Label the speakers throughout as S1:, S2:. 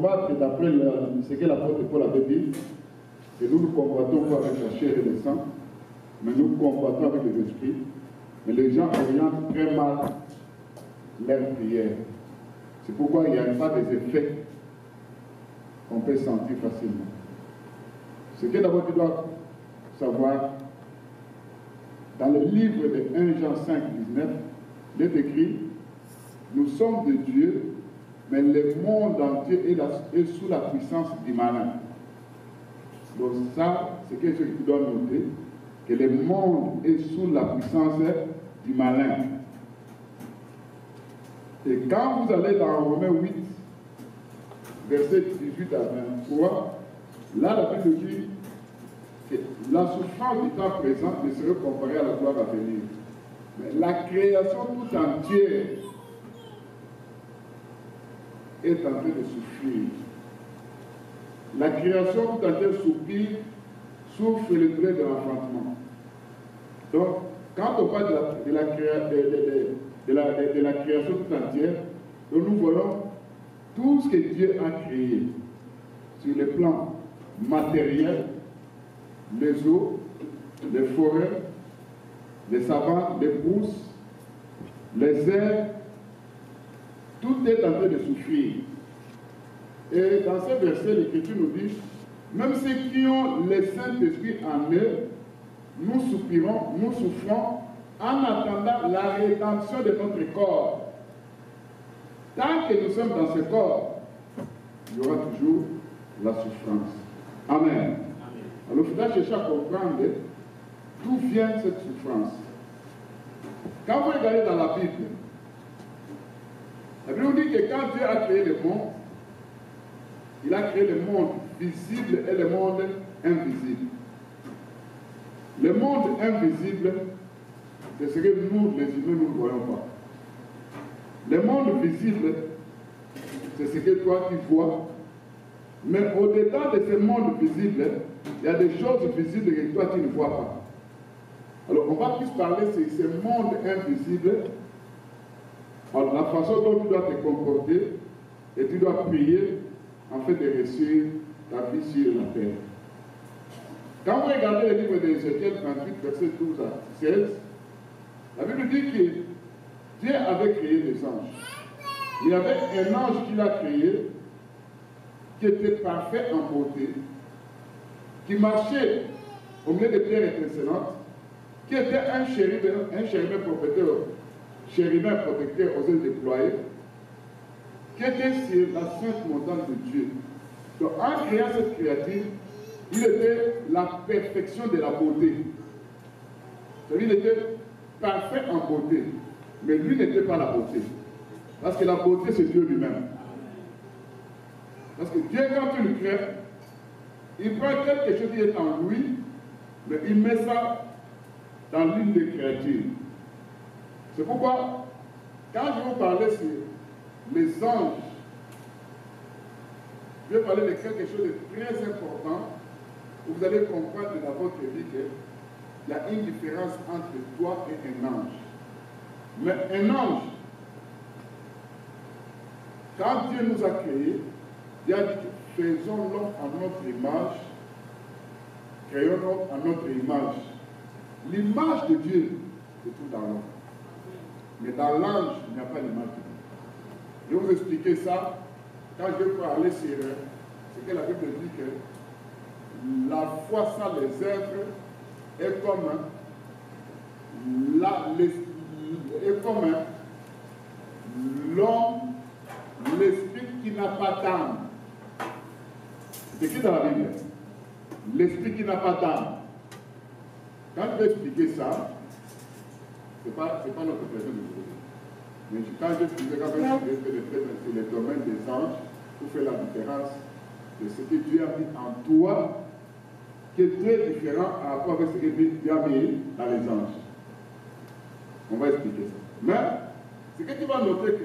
S1: combattre d'après ce que l'apôtre Paul avait dit, que nous ne combattons pas avec la chair et le sang, mais nous combattons avec les esprits. Mais les gens orientent très mal leur prière. C'est pourquoi il n'y a pas des effets qu'on peut sentir facilement. Ce que d'abord tu dois savoir, dans le livre de 1 Jean 5, 19, il est écrit, nous sommes de Dieu, mais le monde entier est sous la puissance du malin. Donc ça, c'est quelque chose que tu dois noter, que le monde est sous la puissance du malin. Et quand vous allez dans Romains 8, verset 18 à 23, là la Bible dit que la souffrance du temps présent ne serait comparée à la gloire à venir. Mais la création tout entière est en train de souffrir. La création tout entière soupire, souffre le douleur de l'enfantement. Donc, quand on parle de la création tout entière, nous voyons tout ce que Dieu a créé sur le plan matériel, les eaux, les forêts, les savanes, les pousses, les airs, tout est en train de souffrir. Et dans ce verset, l'Écriture nous dit, même ceux qui ont le Saint-Esprit en eux, nous soupirons, nous souffrons en attendant la rédemption de notre corps. Tant que nous sommes dans ce corps, il y aura toujours la souffrance. Amen. Amen. Alors il faudra chercher à comprendre d'où vient cette souffrance. Quand vous regardez dans la Bible nous dit que quand Dieu a créé le monde, il a créé le monde visible et le monde invisible. Le monde invisible, c'est ce que nous, les humains, nous ne voyons pas. Le monde visible, c'est ce que toi tu vois. Mais au-dedans de ce monde visible, il y a des choses visibles que toi tu ne vois pas. Alors on va plus parler de ce monde invisible, la façon dont tu dois te comporter et tu dois prier en fait de réussir ta vie sur la terre. Quand vous regardez le livre d'Ézéchiel 38, verset 12 à 16, la Bible dit que Dieu avait créé des anges. Il y avait un ange qu'il a créé qui était parfait en beauté, qui marchait au milieu des pierres étincelantes, qui était un chérubin protecteur aux ailes déployées, qui était sur la sainte montagne de Dieu. Donc en créant cette créature, il était la perfection de la beauté. Il était parfait en beauté, mais lui n'était pas la beauté. Parce que la beauté, c'est Dieu lui-même. Parce que Dieu, quand tu le crées, il prend quelque chose qui est en lui, mais il met ça dans l'une des créatures. C'est pourquoi, quand je vous parlais sur les anges, je vais parler de quelque chose de très important. Vous allez comprendre dans votre vie qu'il y a une différence entre toi et un ange. Mais un ange, quand Dieu nous a créés, il a dit, faisons l'homme à notre image, créons l'homme à notre image. L'image de Dieu, c'est tout dans l'homme. Mais dans l'ange, il n'y a pas l'image de Dieu. Je vais vous expliquer ça quand je vais parler sur ce que la Bible dit que la foi sans les œuvres est comme l'homme, l'esprit qui n'a pas d'âme. C'est écrit dans la Bible. L'esprit qui n'a pas d'âme. Quand je vais expliquer ça, ce n'est pas notre question de vous. Mais quand je expliquais quand même sur le domaine des anges, pour faire la différence de ce que Dieu a mis en toi, qui est très différent à rapport avec ce que Dieu a mis dans les anges. On va expliquer ça. Mais, ce que tu vas noter que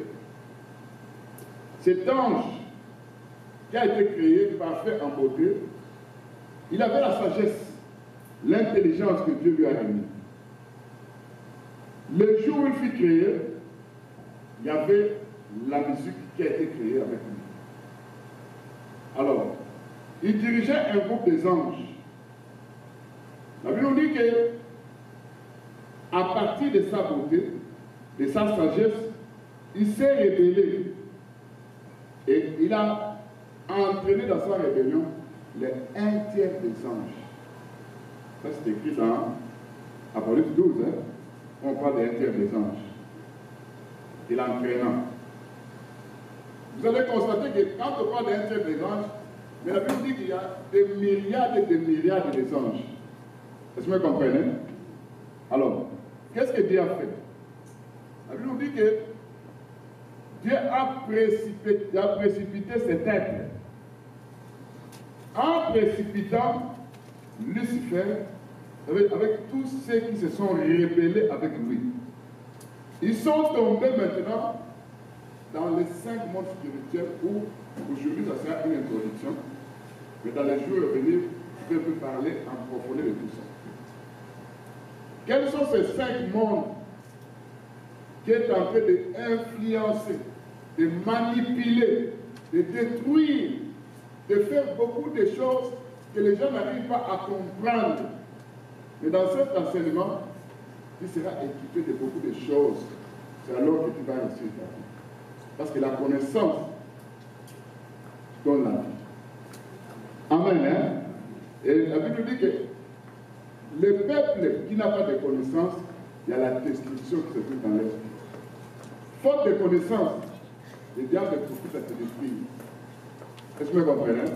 S1: cet ange qui a été créé, parfait en beauté, il avait la sagesse, l'intelligence que Dieu lui a remis. Le jour où il fut créé, il y avait la musique qui a été créée avec lui. Alors, il dirigeait un groupe des anges. La Bible nous dit que, à partir de sa beauté, de sa sagesse, il s'est rébellé. Et il a entraîné dans sa rébellion les un tiers des anges. Ça, c'est écrit dans Apocalypse 12. Hein? On parle des un tiers des anges. Il entraînant. Vous allez constater que quand on parle d'un tiers des anges, mais la Bible dit qu'il y a des milliards et des milliards de anges. Est-ce que vous comprenez? Alors, qu'est-ce que Dieu a fait? La Bible nous dit que Dieu a précipité cet être. En précipitant Lucifer avec tous ceux qui se sont rebellés avec lui. Ils sont tombés maintenant dans les 5 mondes spirituels où aujourd'hui ça sera une introduction. Mais dans les jours à venir, je vais vous parler en profondeur de tout ça. Quels sont ces 5 mondes qui est en train d'influencer, de manipuler, de détruire, de faire beaucoup de choses que les gens n'arrivent pas à comprendre. Mais dans cet enseignement, tu seras équipé de beaucoup de choses. C'est alors que tu vas réussir ta vie. Parce que la connaissance donne la vie. Amen. Hein? Et la Bible dit que le peuple qui n'a pas de connaissance, il y a la destruction qui se trouve dans l'esprit. Faute de connaissance, le diable profite à te détruire. Est-ce que vous comprenez?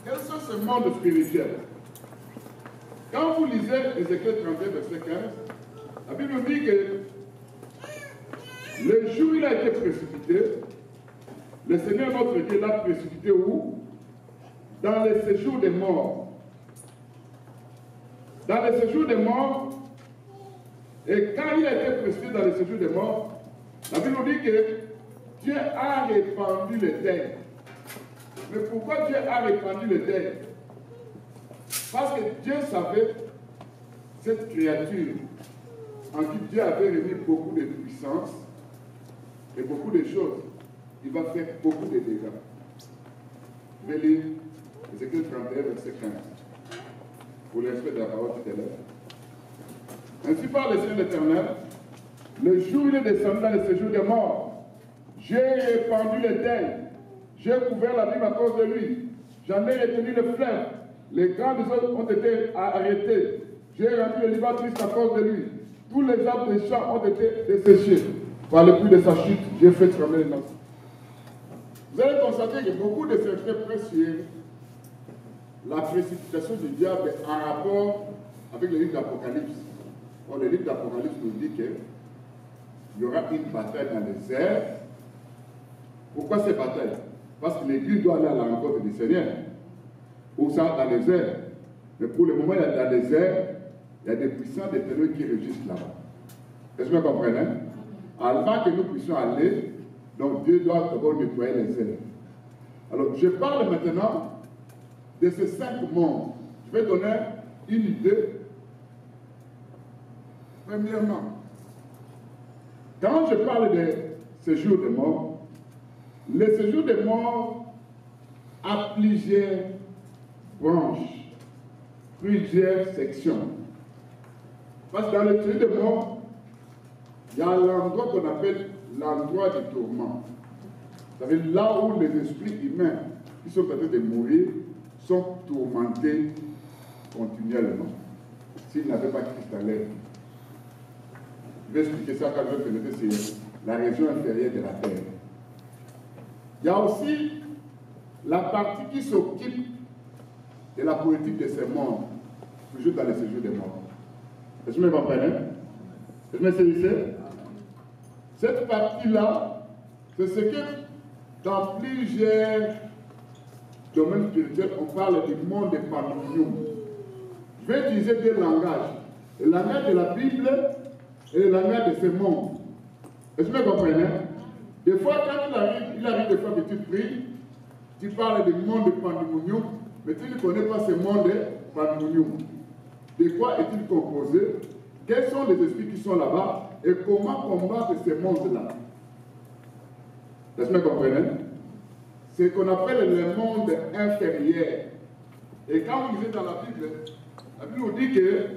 S1: Quels sont ces mondes spirituels? Quand vous lisez Ézéchiel 31, verset 15, la Bible nous dit que le jour où il a été précipité, le Seigneur notre Dieu l'a précipité où? Dans le séjour des morts. Dans le séjour des morts, et quand il a été précipité dans le séjour des morts, la Bible nous dit que Dieu a répandu les terres. Mais pourquoi Dieu a répandu les terres? Parce que Dieu savait cette créature en qui Dieu avait remis beaucoup de puissance et beaucoup de choses. Il va faire beaucoup de dégâts. Je vais lire Ézéchiel 31, verset 15. Pour l'aspect de la parole tout à l'heure. Ainsi parle le Seigneur l'Éternel. Le jour où il est descendu dans le séjour des morts, j'ai répandu les terres. J'ai couvert l'abîme à cause de lui. J'en ai retenu le fleuve. Les grandes eaux ont été arrêtées. J'ai rendu le Liban triste à cause de lui. Tous les arbres des champs ont été desséchés. Par le puits de sa chute, j'ai fait trembler les nations. Vous allez constater que beaucoup de ces faits précieux, la précipitation du diable en rapport avec le livre d'Apocalypse. Or, le livre d'Apocalypse nous dit qu'il y aura une bataille dans les airs. Pourquoi ces batailles? Parce que l'Église doit aller à la rencontre du Seigneur. Ou ça, dans les airs. Mais pour le moment, il y a dans les airs, il y a des puissants des ténèbres qui régissent là-bas. Est-ce que vous comprenez? Avant que nous puissions aller, donc Dieu doit d'abord nettoyer les airs. Alors, je parle maintenant de ces 5 mondes. Je vais donner une idée. Premièrement, quand je parle de séjour des morts, le séjour des morts a plusieurs branches, plusieurs sections. Parce que dans le séjour des morts, il y a l'endroit qu'on appelle l'endroit du tourment. Vous savez, là où les esprits humains qui sont en train de mourir sont tourmentés continuellement. S'ils n'avaient pas Christ à l'aide. Je vais expliquer ça quand je vais pénétrer, c'est la région inférieure de la terre. Il y a aussi la partie qui s'occupe de la politique de ces mondes, toujours dans les séjours des morts. Est-ce que vous me comprenez? Est-ce que vous me saisissez? Cette partie-là, c'est ce que dans plusieurs domaines spirituels, on parle du monde des pandémiums. Je vais utiliser 2 langages. Le langage de la Bible et le langage de ce monde. Est-ce que vous comprenez? Des fois, quand il arrive des fois que tu pries, tu parles du monde de pandémonium, mais tu ne connais pas ce monde de pandémonium. De quoi est-il composé? Quels sont les esprits qui sont là-bas? Et comment combattre ces mondes-là? Est-ce que vous comprenez? ce qu'on appelle le monde inférieur. Et quand vous lisez dans la Bible nous dit que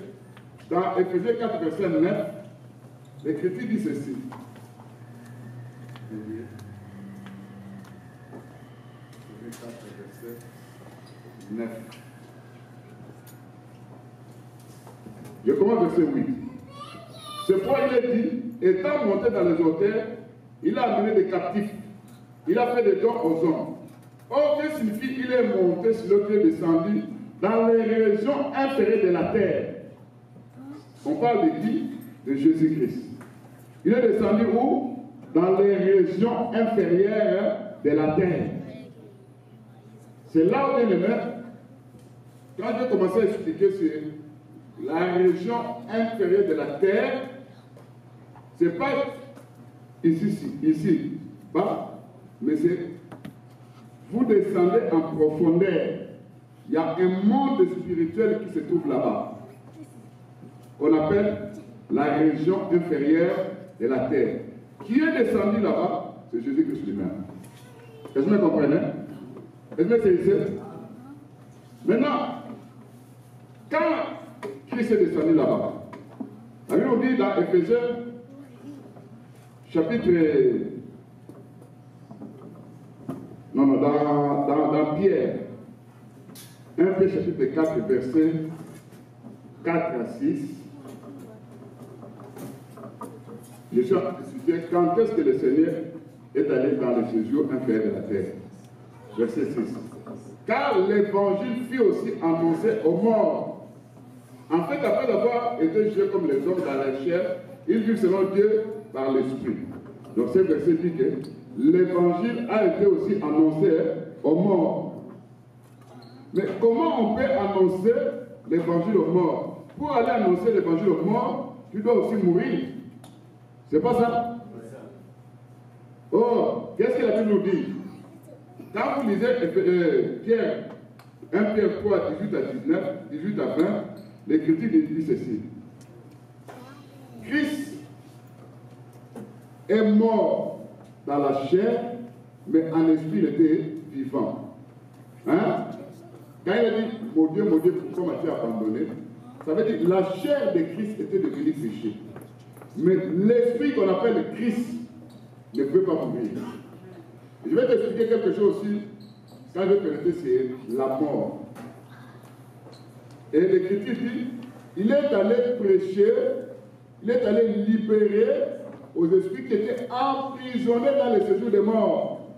S1: dans Éphésiens 4, verset 9, l'Écriture dit ceci. Éphésiens 4, verset 9. Je commence verset 8. C'est pourquoi il est dit, étant monté dans les hauteurs, il a amené des captifs. Il a fait des dons aux hommes. Or, que signifie il est monté sur l'autre et descendu dans les régions inférieures de la terre? On parle de qui? De Jésus-Christ. Il est descendu où? Dans les régions inférieures de la terre. C'est là où il est. Quand j'ai commencé à expliquer sur la région inférieure de la terre, c'est pas ici, bas, mais c'est vous descendez en profondeur. Il y a un monde spirituel qui se trouve là-bas, qu'on appelle la région inférieure de la terre. Qui est descendu là-bas? C'est Jésus-Christ lui-même. Est-ce que vous comprenez? Est-ce que c'est ici? Maintenant, quand Christ est descendu là-bas, la Bible nous dit dans Éphésiens, chapitre... Non, dans Pierre, 1 Pierre chapitre 4, verset 4 à 6, je suis en train d'expliquer quand est-ce que le Seigneur est allé dans le séjour inférieur de la terre. Verset 6. Car l'évangile fut aussi annoncé aux morts. En fait, après avoir été jugés comme les hommes dans la chair, ils vivent selon Dieu par l'esprit. Donc, ce verset dit que l'évangile a été aussi annoncé aux morts. Mais comment on peut annoncer l'évangile aux morts? Pour aller annoncer l'évangile aux morts, tu dois aussi mourir. C'est pas ça? Oh, qu'est-ce que la Bible nous dit? Quand vous lisez Pierre, 1 Pierre 3, 18 à 19, 18 à 20, l'Écriture dit ceci. Christ est mort dans la chair, mais en esprit il était vivant. Hein? Quand il a dit, mon Dieu, pourquoi m'as-tu abandonné? Ça veut dire que la chair de Christ était devenue péché. Mais l'esprit qu'on appelle Christ ne peut pas mourir. Je vais t'expliquer quelque chose aussi. Quand je vais te c'est la mort. Et l'Écriture dit, il est allé prêcher, il est allé libérer aux esprits qui étaient emprisonnés dans les séjours des morts.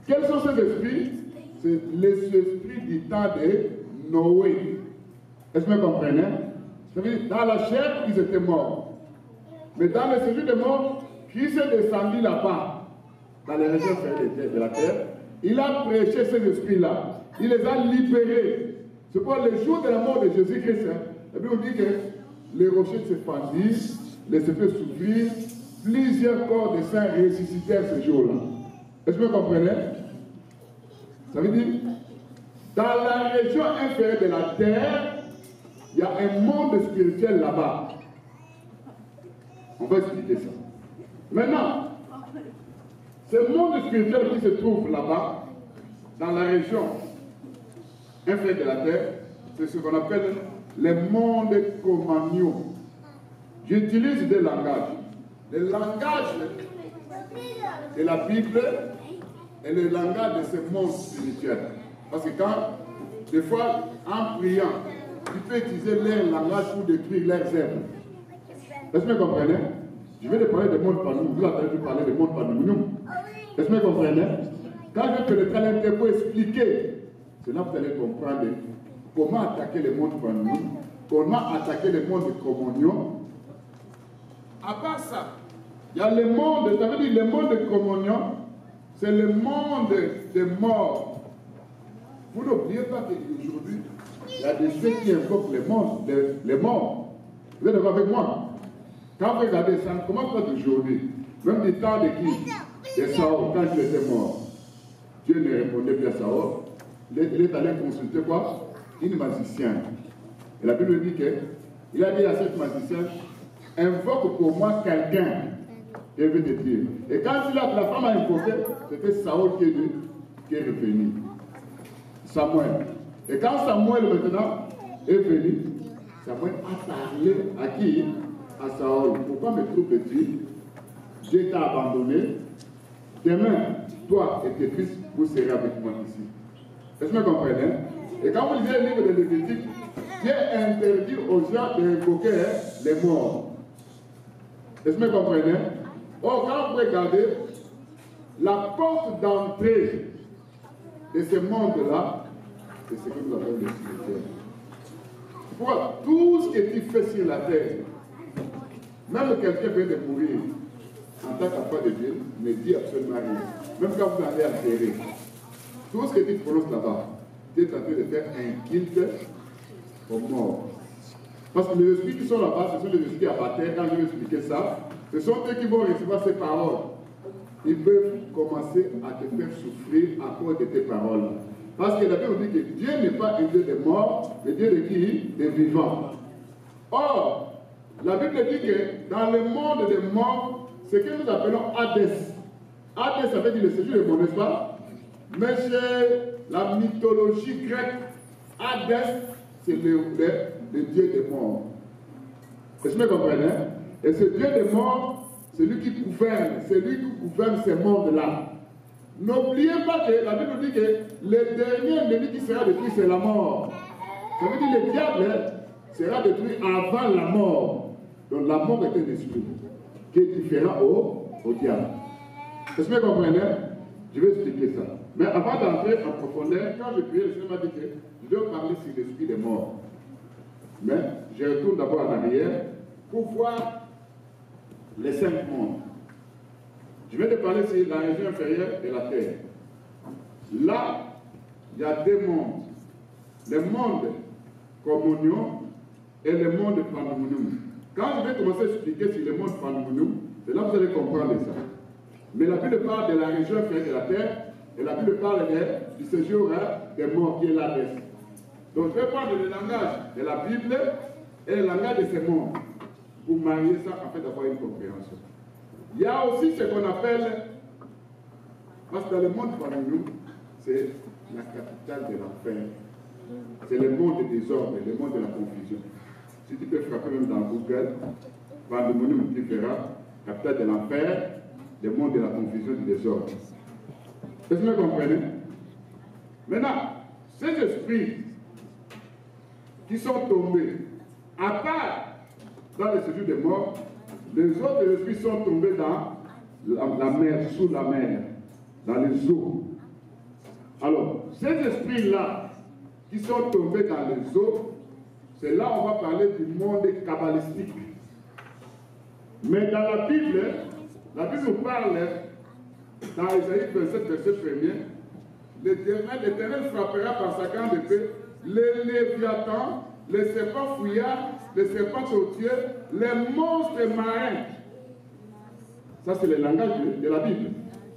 S1: Quels sont ces esprits? C'est les esprits du temps de Noé. Est-ce que vous comprenez? Ça veut dire, dans la chair, ils étaient morts. Mais dans le séjour des morts, Christ est descendu là-bas, dans les régions de la terre. Il a prêché ces esprits-là. Il les a libérés. C'est pour le jour de la mort de Jésus-Christ. Et puis on dit que les rochers se fendirent, les épées s'ouvrirent, plusieurs corps de saints ressuscitèrent ce jour-là. Est-ce que vous comprenez? Ça veut dire, dans la région inférieure de la terre, il y a un monde spirituel là-bas. On va expliquer ça. Maintenant, ce monde spirituel qui se trouve là-bas, dans la région inférieure de la terre, c'est ce qu'on appelle le monde Cro-Magnon. J'utilise des langages. Le langage de la Bible et le langage de ce monde spirituel. Parce que quand, des fois, en priant, tu peux utiliser leur langage pour décrire leurs œuvres. Est-ce que vous comprenez? Je vais te parler du monde parmi nous. Vous avez parler du monde parmi nous. Est-ce que vous comprenez? Quand je vais pénétrer l'intérieur pour expliquer, c'est là que vous allez comprendre comment attaquer le monde parmi nous, comment attaquer le monde de communion. À part ça, il y a le monde, ça veut dire le monde de communion, c'est le monde des morts. Vous n'oubliez pas qu'aujourd'hui, il y a des ceux qui invoquent les morts. Vous êtes d'accord avec moi? Quand vous regardez ça, comment ça d'aujourd'hui? Même du temps de qui? De Saul, quand il était mort. Dieu ne répondait plus à Saul. Il est allé consulter quoi? Une magicienne. Et la Bible dit qu'il a dit à cette magicienne, invoque pour moi quelqu'un. Et veut te dire. Et quand la femme a invoqué, c'était Saul qui est qui est revenu. Samuel. Et quand Samuel maintenant est venu, Samuel a parlé à qui? À Saül. Pourquoi me trouves-tu? Dieu t'a abandonné. Demain, toi et tes fils, vous serez avec moi ici. Est-ce que vous comprenez? Et quand vous lisez le livre de Lévitique, Dieu interdit aux gens d'invoquer les morts. Est-ce que vous comprenez? Or, quand vous regardez, la porte d'entrée de ce monde-là, c'est ce que nous appelons le cimetière. Pourquoi? Tout ce que tu fais sur la terre, même quelqu'un vient de mourir, en tant qu'enfant de Dieu, ne dit absolument rien. Même quand vous allez enterrer, tout ce que tu prononces là-bas, tu es en train de faire un culte aux morts. Parce que les esprits qui sont là-bas, ce sont les esprits à terre. Quand je vais expliquer ça, ce sont eux qui vont recevoir ces paroles. Ils peuvent commencer à te faire souffrir à cause de tes paroles. Parce que la Bible dit que Dieu n'est pas un Dieu des morts, mais Dieu de qui? Des vivants. Or, la Bible dit que dans le monde des morts, ce que nous appelons Hadès. Hadès, ça veut dire le séjour des morts, n'est-ce pas? Mais chez la mythologie grecque, Hadès, c'est le Dieu des morts. Est-ce que vous comprenez? Et ce Dieu des morts, c'est lui qui gouverne, c'est lui qui gouverne ces mondes-là. N'oubliez pas que la Bible dit que le dernier ennemi qui sera détruit, c'est la mort. Ça veut dire que le diable sera détruit avant la mort. Donc la mort est un esprit qui est différent au diable. Est-ce que vous comprenez? Je vais expliquer ça. Mais avant d'entrer en profondeur, quand je priais, le Seigneur m'a dit que je dois parler sur l'esprit des morts. Mais je retourne d'abord en arrière pour voir les 5 mondes. Je vais te parler sur la région inférieure et la terre. Là, il y a 2 mondes. Le monde communion et le monde pandemonium. Quand je vais commencer à expliquer sur le monde pandemonium, c'est là que vous allez comprendre ça. Mais la Bible parle de la région inférieure de la terre et la Bible parle du séjour des morts qui est l'Hadès. Donc je vais prendre le langage de la Bible et le langage de ces mondes pour marier ça afin d'avoir une compréhension. Il y a aussi ce qu'on appelle, parce que dans le monde pandémique, c'est la capitale de l'enfer. C'est le monde des désordres, le monde de la confusion. Si tu peux frapper même dans Google, pandémonium, tu verras, capitale de l'enfer, le monde de la confusion, du désordre. Est-ce que vous comprenez? Maintenant, ces esprits qui sont tombés, à part dans le séjour des morts, les autres esprits sont tombés dans la mer, sous la mer, dans les eaux. Alors, ces esprits-là, qui sont tombés dans les eaux, c'est là où on va parler du monde kabbalistique. Mais dans la Bible nous parle, dans Isaïe 27, verset 1er, l'Éternel frappera par sa grande épée les léviathans, les serpents fouillards, les serpents tortueux, les monstres marins. Ça, c'est le langage de la Bible.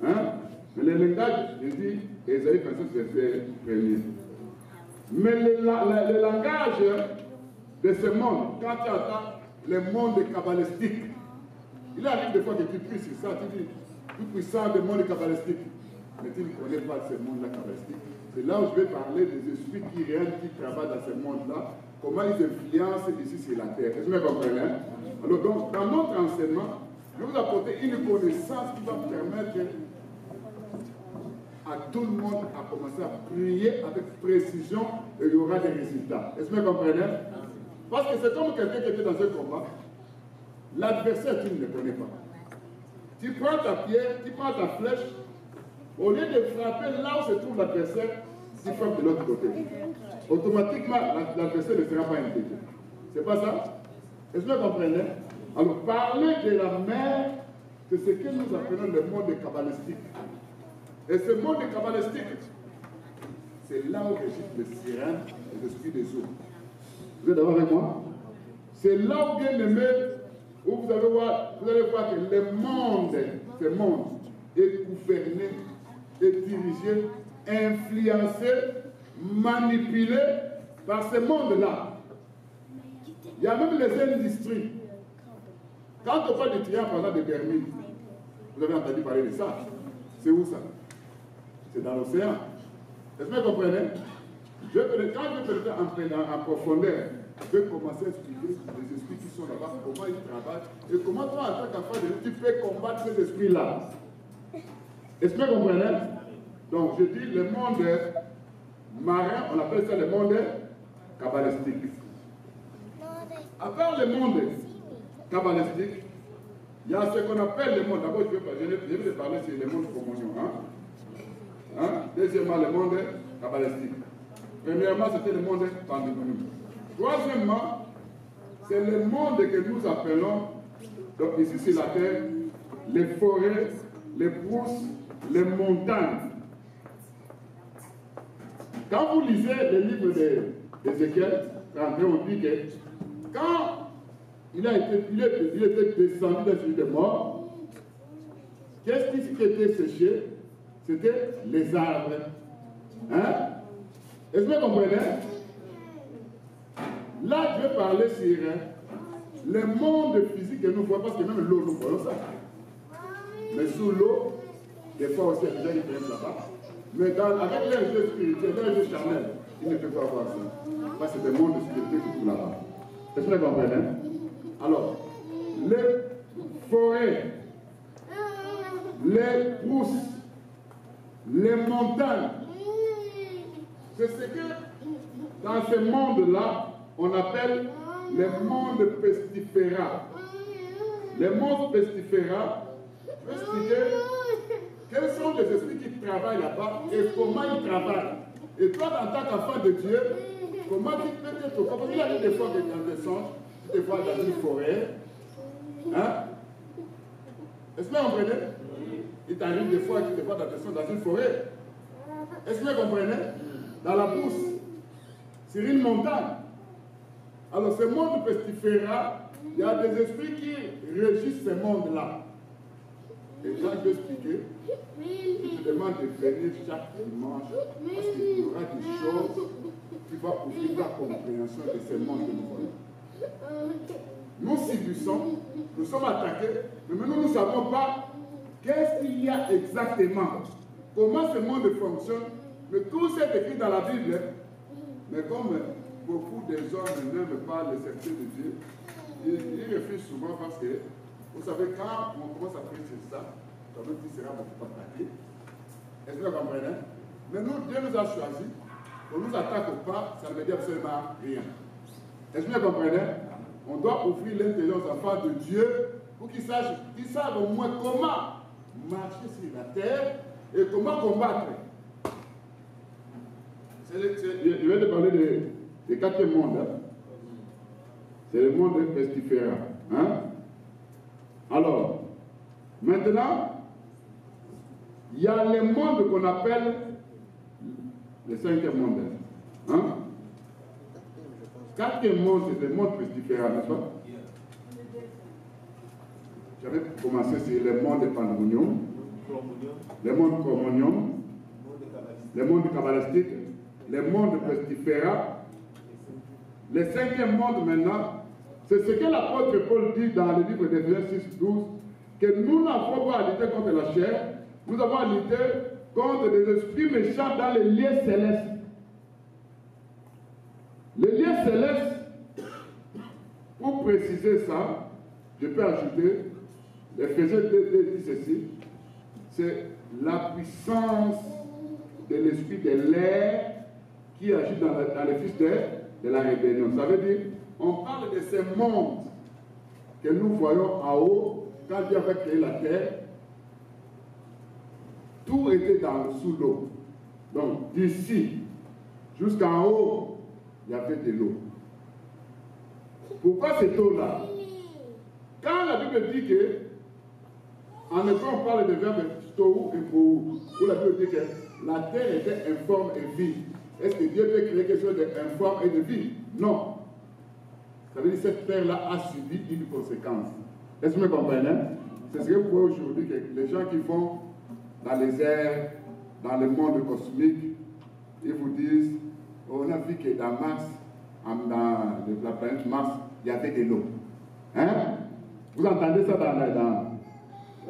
S1: Hein? Mais le langage, je dis, Isaïe 27, verset 1er. Mais le langage de ce monde, quand tu entends le monde kabbalistique, il arrive des fois que tu pries sur ça, tu dis, tout puissant du monde kabbalistique. Mais tu ne connais pas ce monde-là kabbalistique. C'est là où je vais parler des esprits qui réels, qui travaillent dans ce monde-là, comment ils influencent ici sur la terre. Est-ce que vous comprenez? Alors donc, dans notre enseignement, je vais vous apporter une connaissance qui va vous permettre à tout le monde à commencer à prier avec précision et il y aura des résultats. Est-ce que vous comprenez? Parce que c'est comme quelqu'un qui était dans un combat. L'adversaire, tu ne le connais pas. Tu prends ta pierre, tu prends ta flèche, au lieu de frapper là où se trouve l'adversaire, tu frappes de l'autre côté. Automatiquement, l'adversaire ne sera pas inquiété. C'est pas ça? Est-ce que vous comprenez? Alors, parler de la mer, c'est ce que nous appelons le monde kabbalistique. Et ce monde kabbalistique, c'est là où régissent les sirènes et l'esprit des eaux. Vous êtes d'accord avec moi? C'est là où, bien aimé, où vous allez voir que le monde, ce monde, est gouverné, est dirigé, influencé, manipulé par ce monde-là. Il y a même les industries. Quand on parle du triangle, par exemple, de Bermude, vous avez entendu parler de ça. C'est où ça? c'est dans l'océan. Est-ce que vous comprenez? Quand je vais pénétrer en profondeur, je vais commencer à expliquer les esprits qui sont là-bas, comment ils travaillent, et comment toi, en tant qu'enfant de Dieu, tu peux combattre ces esprits-là. Est-ce que vous comprenez? Donc, je dis le monde marin, on appelle ça le monde kabbalistique. À part le monde kabbalistique, il y a ce qu'on appelle le monde. D'abord, je vais parler sur le monde communion. Deuxièmement, le monde kabbalistique. Premièrement, c'était le monde pandémique. Troisièmement, c'est le monde que nous appelons, donc ici sur la terre, les forêts, les brousses, les montagnes. Quand vous lisez le livre d'Ézéchiel, on dit que quand il était descendu dans une de mort, qu'est-ce qui était séché? C'était les arbres. Hein? Est-ce que vous comprenez? Là, je vais parler sur le monde physique que nous voyons, parce que même l'eau, nous voyons ça. Mais sous l'eau, des fois aussi, il y a des gens qui viennent là-bas. Mais avec les jeux spirituels, les jeux charnels, ils ne peuvent pas voir ça. Parce que c'est des mondes spirituels qui sont là-bas. Est-ce que vous comprenez? Alors, les forêts, les brousses, les montagnes, c'est ce que dans ce monde-là, on appelle les mondes pestiférats. Les mondes pestiférats, je vais expliquer quels sont les esprits qui travaillent là-bas et comment ils travaillent. Et toi, en tant qu'enfant de Dieu, comment tu peux être au corps? Parce qu'il y a des fois que dans des songes, des fois dans une forêt. Hein? Est-ce que vous comprenez? Il t'arrive des fois que tu te vois dans une forêt. Est-ce que vous comprenez? Dans la brousse, sur une montagne. Alors, ce monde pestiféra, il y a des esprits qui régissent ce monde-là. Et quand je vais expliquer, je te demande de venir chaque dimanche, parce qu'il y aura des choses qui vont ouvrir la compréhension de ce monde que nous voyons. Nous subissons, nous sommes attaqués, mais nous ne savons pas qu'est-ce qu'il y a exactement, comment ce monde fonctionne, mais tout c'est écrit dans la Bible. Mais comme beaucoup des hommes n'aiment pas les secrets de Dieu, ils refusent souvent parce que, vous savez, quand on commence à prêcher ça, quand même, tu seras beaucoup attaqué. Est-ce que vous comprenez? Mais nous, Dieu nous a choisis. On nous attaque ou pas, ça ne veut dire absolument rien. Est-ce que vous comprenez? On doit ouvrir l'intelligence aux enfants de Dieu pour qu'ils savent au moins comment marcher sur la terre et comment combattre. Je vais te parler des quatrième monde. Hein? C'est le monde pestiféra. Hein? Alors, maintenant, il y a le monde qu'on appelle le cinquième monde. Hein? Quatrième monde, c'est le monde pestiféra, n'est-ce pas? J'avais commencé sur le monde de Pandemonium, le monde Communion, le monde kabbalistique, le monde pestiféra. Le cinquième monde maintenant, c'est ce que l'apôtre Paul dit dans le livre d'Éphésiens 6:12, que nous n'avons pas à lutter contre la chair, nous avons à lutter contre des esprits méchants dans les lieux célestes. Les lieux célestes, pour préciser ça, je peux ajouter, l'Éphésiens 2 dit ceci, c'est la puissance de l'esprit de l'air qui agit dans les fils de la rébellion. Ça veut dire, on parle de ces mondes que nous voyons en haut, quand Dieu avait créé la terre, tout était sous l'eau. Donc, d'ici jusqu'en haut, il y avait de l'eau. Pourquoi cette eau-là? Quand la Bible dit que, en effet, on parle de verbe tohu et bohu, où la Bible dit que la terre était informe et vide. Est-ce que Dieu peut créer quelque chose d'informe et de vide? Non. Ça veut dire que cette terre-là a subi une conséquence. Est-ce que vous me comprenez? C'est ce que vous voyez aujourd'hui, que les gens qui vont dans les airs, dans le monde cosmique, ils vous disent, on a vu que dans Mars, dans la planète Mars, il y avait de l'eau. Hein? Vous entendez ça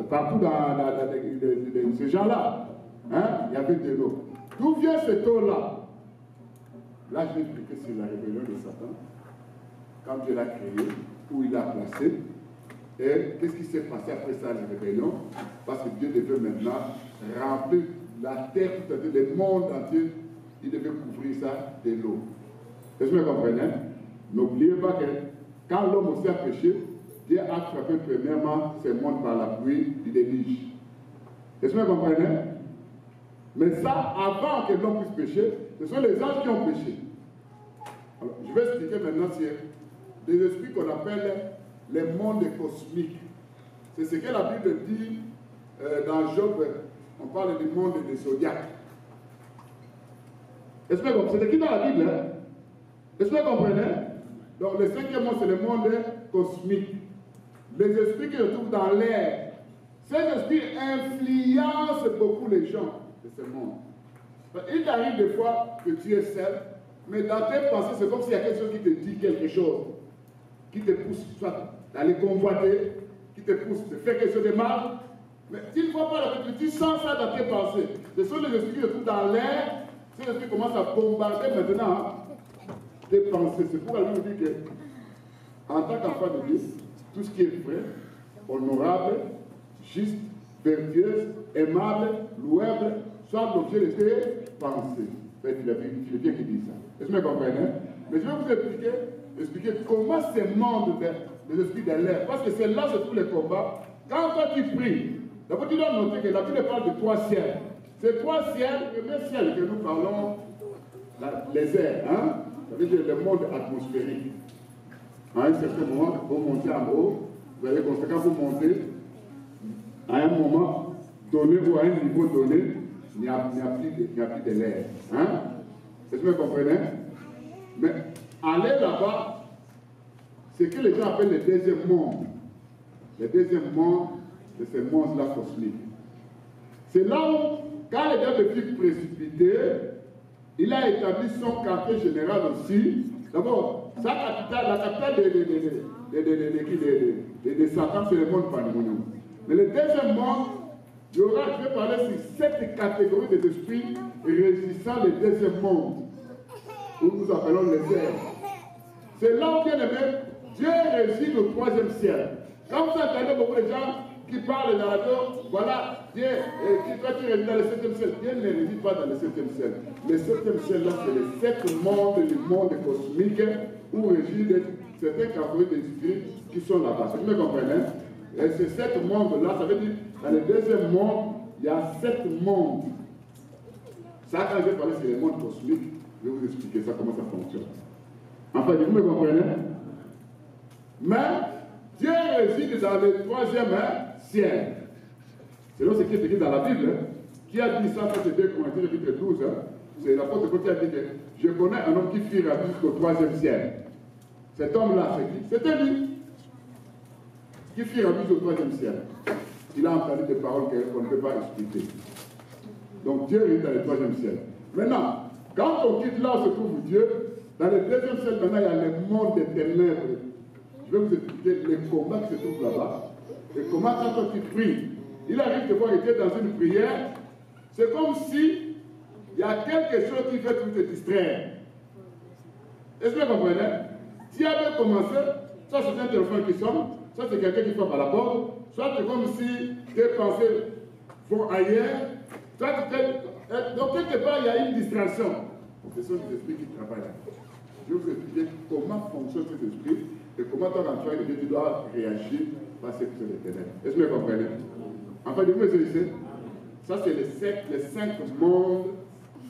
S1: partout dans ces gens-là. Hein? Il y avait de l'eau. D'où vient cette eau-là? Là, je vais expliquer sur la rébellion de Satan, quand Dieu l'a créé, où il l'a placé, et qu'est-ce qui s'est passé après ça, la rébellion? Parce que Dieu devait maintenant remplir la terre, c'est-à-dire le monde entier, il devait couvrir ça de l'eau. Est-ce que vous comprenez? N'oubliez pas que quand l'homme aussi a péché, Dieu a frappé premièrement ce monde par la pluie du déluge. Est-ce que vous comprenez? Mais ça, avant que l'homme puisse pécher, ce sont les anges qui ont péché. Alors, je vais expliquer maintenant sur des esprits qu'on appelle les mondes cosmiques. C'est ce que la Bible dit dans Job. On parle du monde des zodiaques. Est-ce que vous comprenez? C'est écrit dans la Bible. Hein? Est-ce que vous comprenez? Donc le cinquième monde, c'est le monde cosmique. Les esprits qui se trouvent dans l'air. Ces esprits influencent beaucoup les gens de ce monde. Il t'arrive des fois que tu es seul, mais dans tes pensées, c'est comme s'il y a quelque chose qui te dit quelque chose, qui te pousse soit d'aller convoiter, qui te pousse de faire quelque chose de mal. Mais tu ne vois pas la tête, tu sens ça dans tes pensées. Ce sont les esprits qui se trouvent dans l'air. Ces esprits commencent à bombarder maintenant tes pensées. C'est pourquoi la Bible dit que, en tant qu'enfant de Dieu, tout ce qui est vrai, honorable, juste, vertueuse, aimable, louable, soit l'objet de tes pensées. C'est bien qui dit ça. Est-ce que vous comprenez? Mais je vais vous expliquer comment ce monde des esprits de l'air, parce que c'est là que se trouvent les combats. Quand toi tu pries, d'abord tu dois noter que la Bible parle de trois ciels. Ces trois ciels, le premier ciel que nous parlons, les airs, hein? Ça veut dire le monde atmosphérique. À un certain moment, vous montez en haut, vous allez constater quand vous montez, à un moment donné ou à un niveau donné, il n'y a plus de l'air. Hein? Est-ce que vous comprenez? Mais aller là-bas, c'est ce que les gens appellent le deuxième monde. Le deuxième monde de ce monde-là cosmique. C'est là où, quand les gars fut précipité, il a établi son quartier général aussi. D'abord, sa capitale, la capitale de Satan, c'est le monde pandémonium. Mais le deuxième monde, je vais parler sur cette catégorie des esprits régissant le deuxième monde, où nous appelons les airs. C'est là où, bien aimé, Dieu régit le troisième ciel. Quand vous entendez beaucoup de gens qui parlent dans la radio, voilà, Dieu, toi tu résides dans le septième ciel. Dieu ne réside pas dans le septième ciel. Le septième ciel, là, c'est le sept monde du monde cosmique où régit certaines catégories d'esprits qui sont là-bas. Vous me comprenez? Et ces sept mondes-là, ça veut dire, dans le deuxième monde, il y a sept mondes. Ça, quand je vais parler sur les mondes cosmiques, je vais vous expliquer ça, comment ça fonctionne. Enfin, vous me comprenez? Mais Dieu réside dans le troisième ciel. C'est là ce qui est écrit dans la Bible. Qui a dit ça? Ça, c'est 2 Corinthiens, chapitre 12. C'est l'apôtre Paul qui a dit que je connais un homme qui fuit jusqu'au troisième ciel. Cet homme-là, c'est qui? C'était lui. Qui fit rabis au troisième ciel. Il a entendu des paroles qu'on ne peut pas expliquer. Donc Dieu est dans le troisième ciel. Maintenant, quand on quitte là où se trouve Dieu, dans le deuxième ciel, maintenant il y a le monde des ténèbres. Je vais vous expliquer les combats qui se trouvent là-bas. Et comment quand tu pries, il arrive de voir que Dieu dans une prière, c'est comme si il y a quelque chose qui fait te distraire. Est-ce que vous comprenez? Si elle veut commencer, ça c'est un téléphone qui sonne, soit c'est quelqu'un qui frappe à la porte, soit c'est comme si tes pensées vont ailleurs, soit donc quelque part il y a une distraction. Ce sont des esprits qui travaillent là. Je vais vous expliquer comment fonctionne cet esprit et comment toi quand tu as une idée, tu dois réagir face à ce que les ténèbres. Est-ce que vous comprenez? Enfin, de vous ici, ça c'est les 5 mondes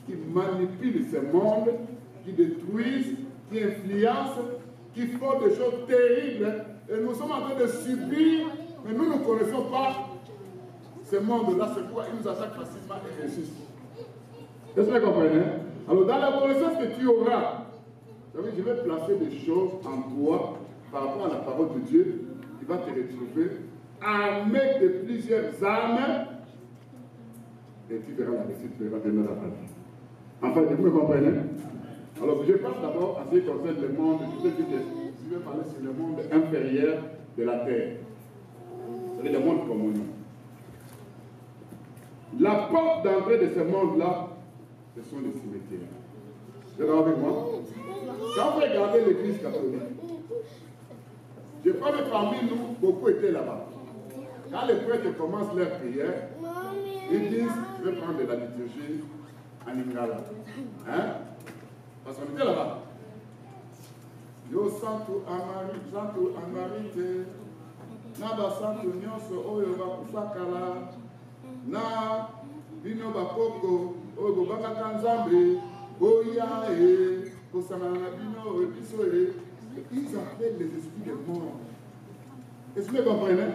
S1: qui manipulent ces mondes, qui détruisent, qui influencent, qui font des choses terribles. Et nous sommes en train de subir, mais nous ne connaissons pas ce monde-là, c'est pourquoi ils nous attaquent facilement et réussissent. Est-ce que vous comprenez? Alors, dans la connaissance que tu auras, je vais placer des choses en toi par rapport à la parole de Dieu qui va te retrouver armé de plusieurs armes et tu verras la réussite, tu verras donner la pratique. Enfin, vous me comprenez? Alors, je passe d'abord à ce qui concerne le monde, je vais parler sur le monde inférieur de la terre. C'est le monde commun. La porte d'entrée de ce monde-là, ce sont les cimetières. Vous êtes avec moi? Quand vous regardez l'église catholique, je crois que parmi nous, beaucoup étaient là-bas. Quand les prêtres commencent leur prière, ils disent, je vais prendre de la liturgie en lingala. Hein? Parce qu'on était là-bas. Yo santo amarite, naba santo nyonso oyo bakufakala, na bino bakoko oyo bobakaka nzambe, oya kosangana na bino biso e. Ils appellent les esprits de mort. Est-ce que vous comprenez?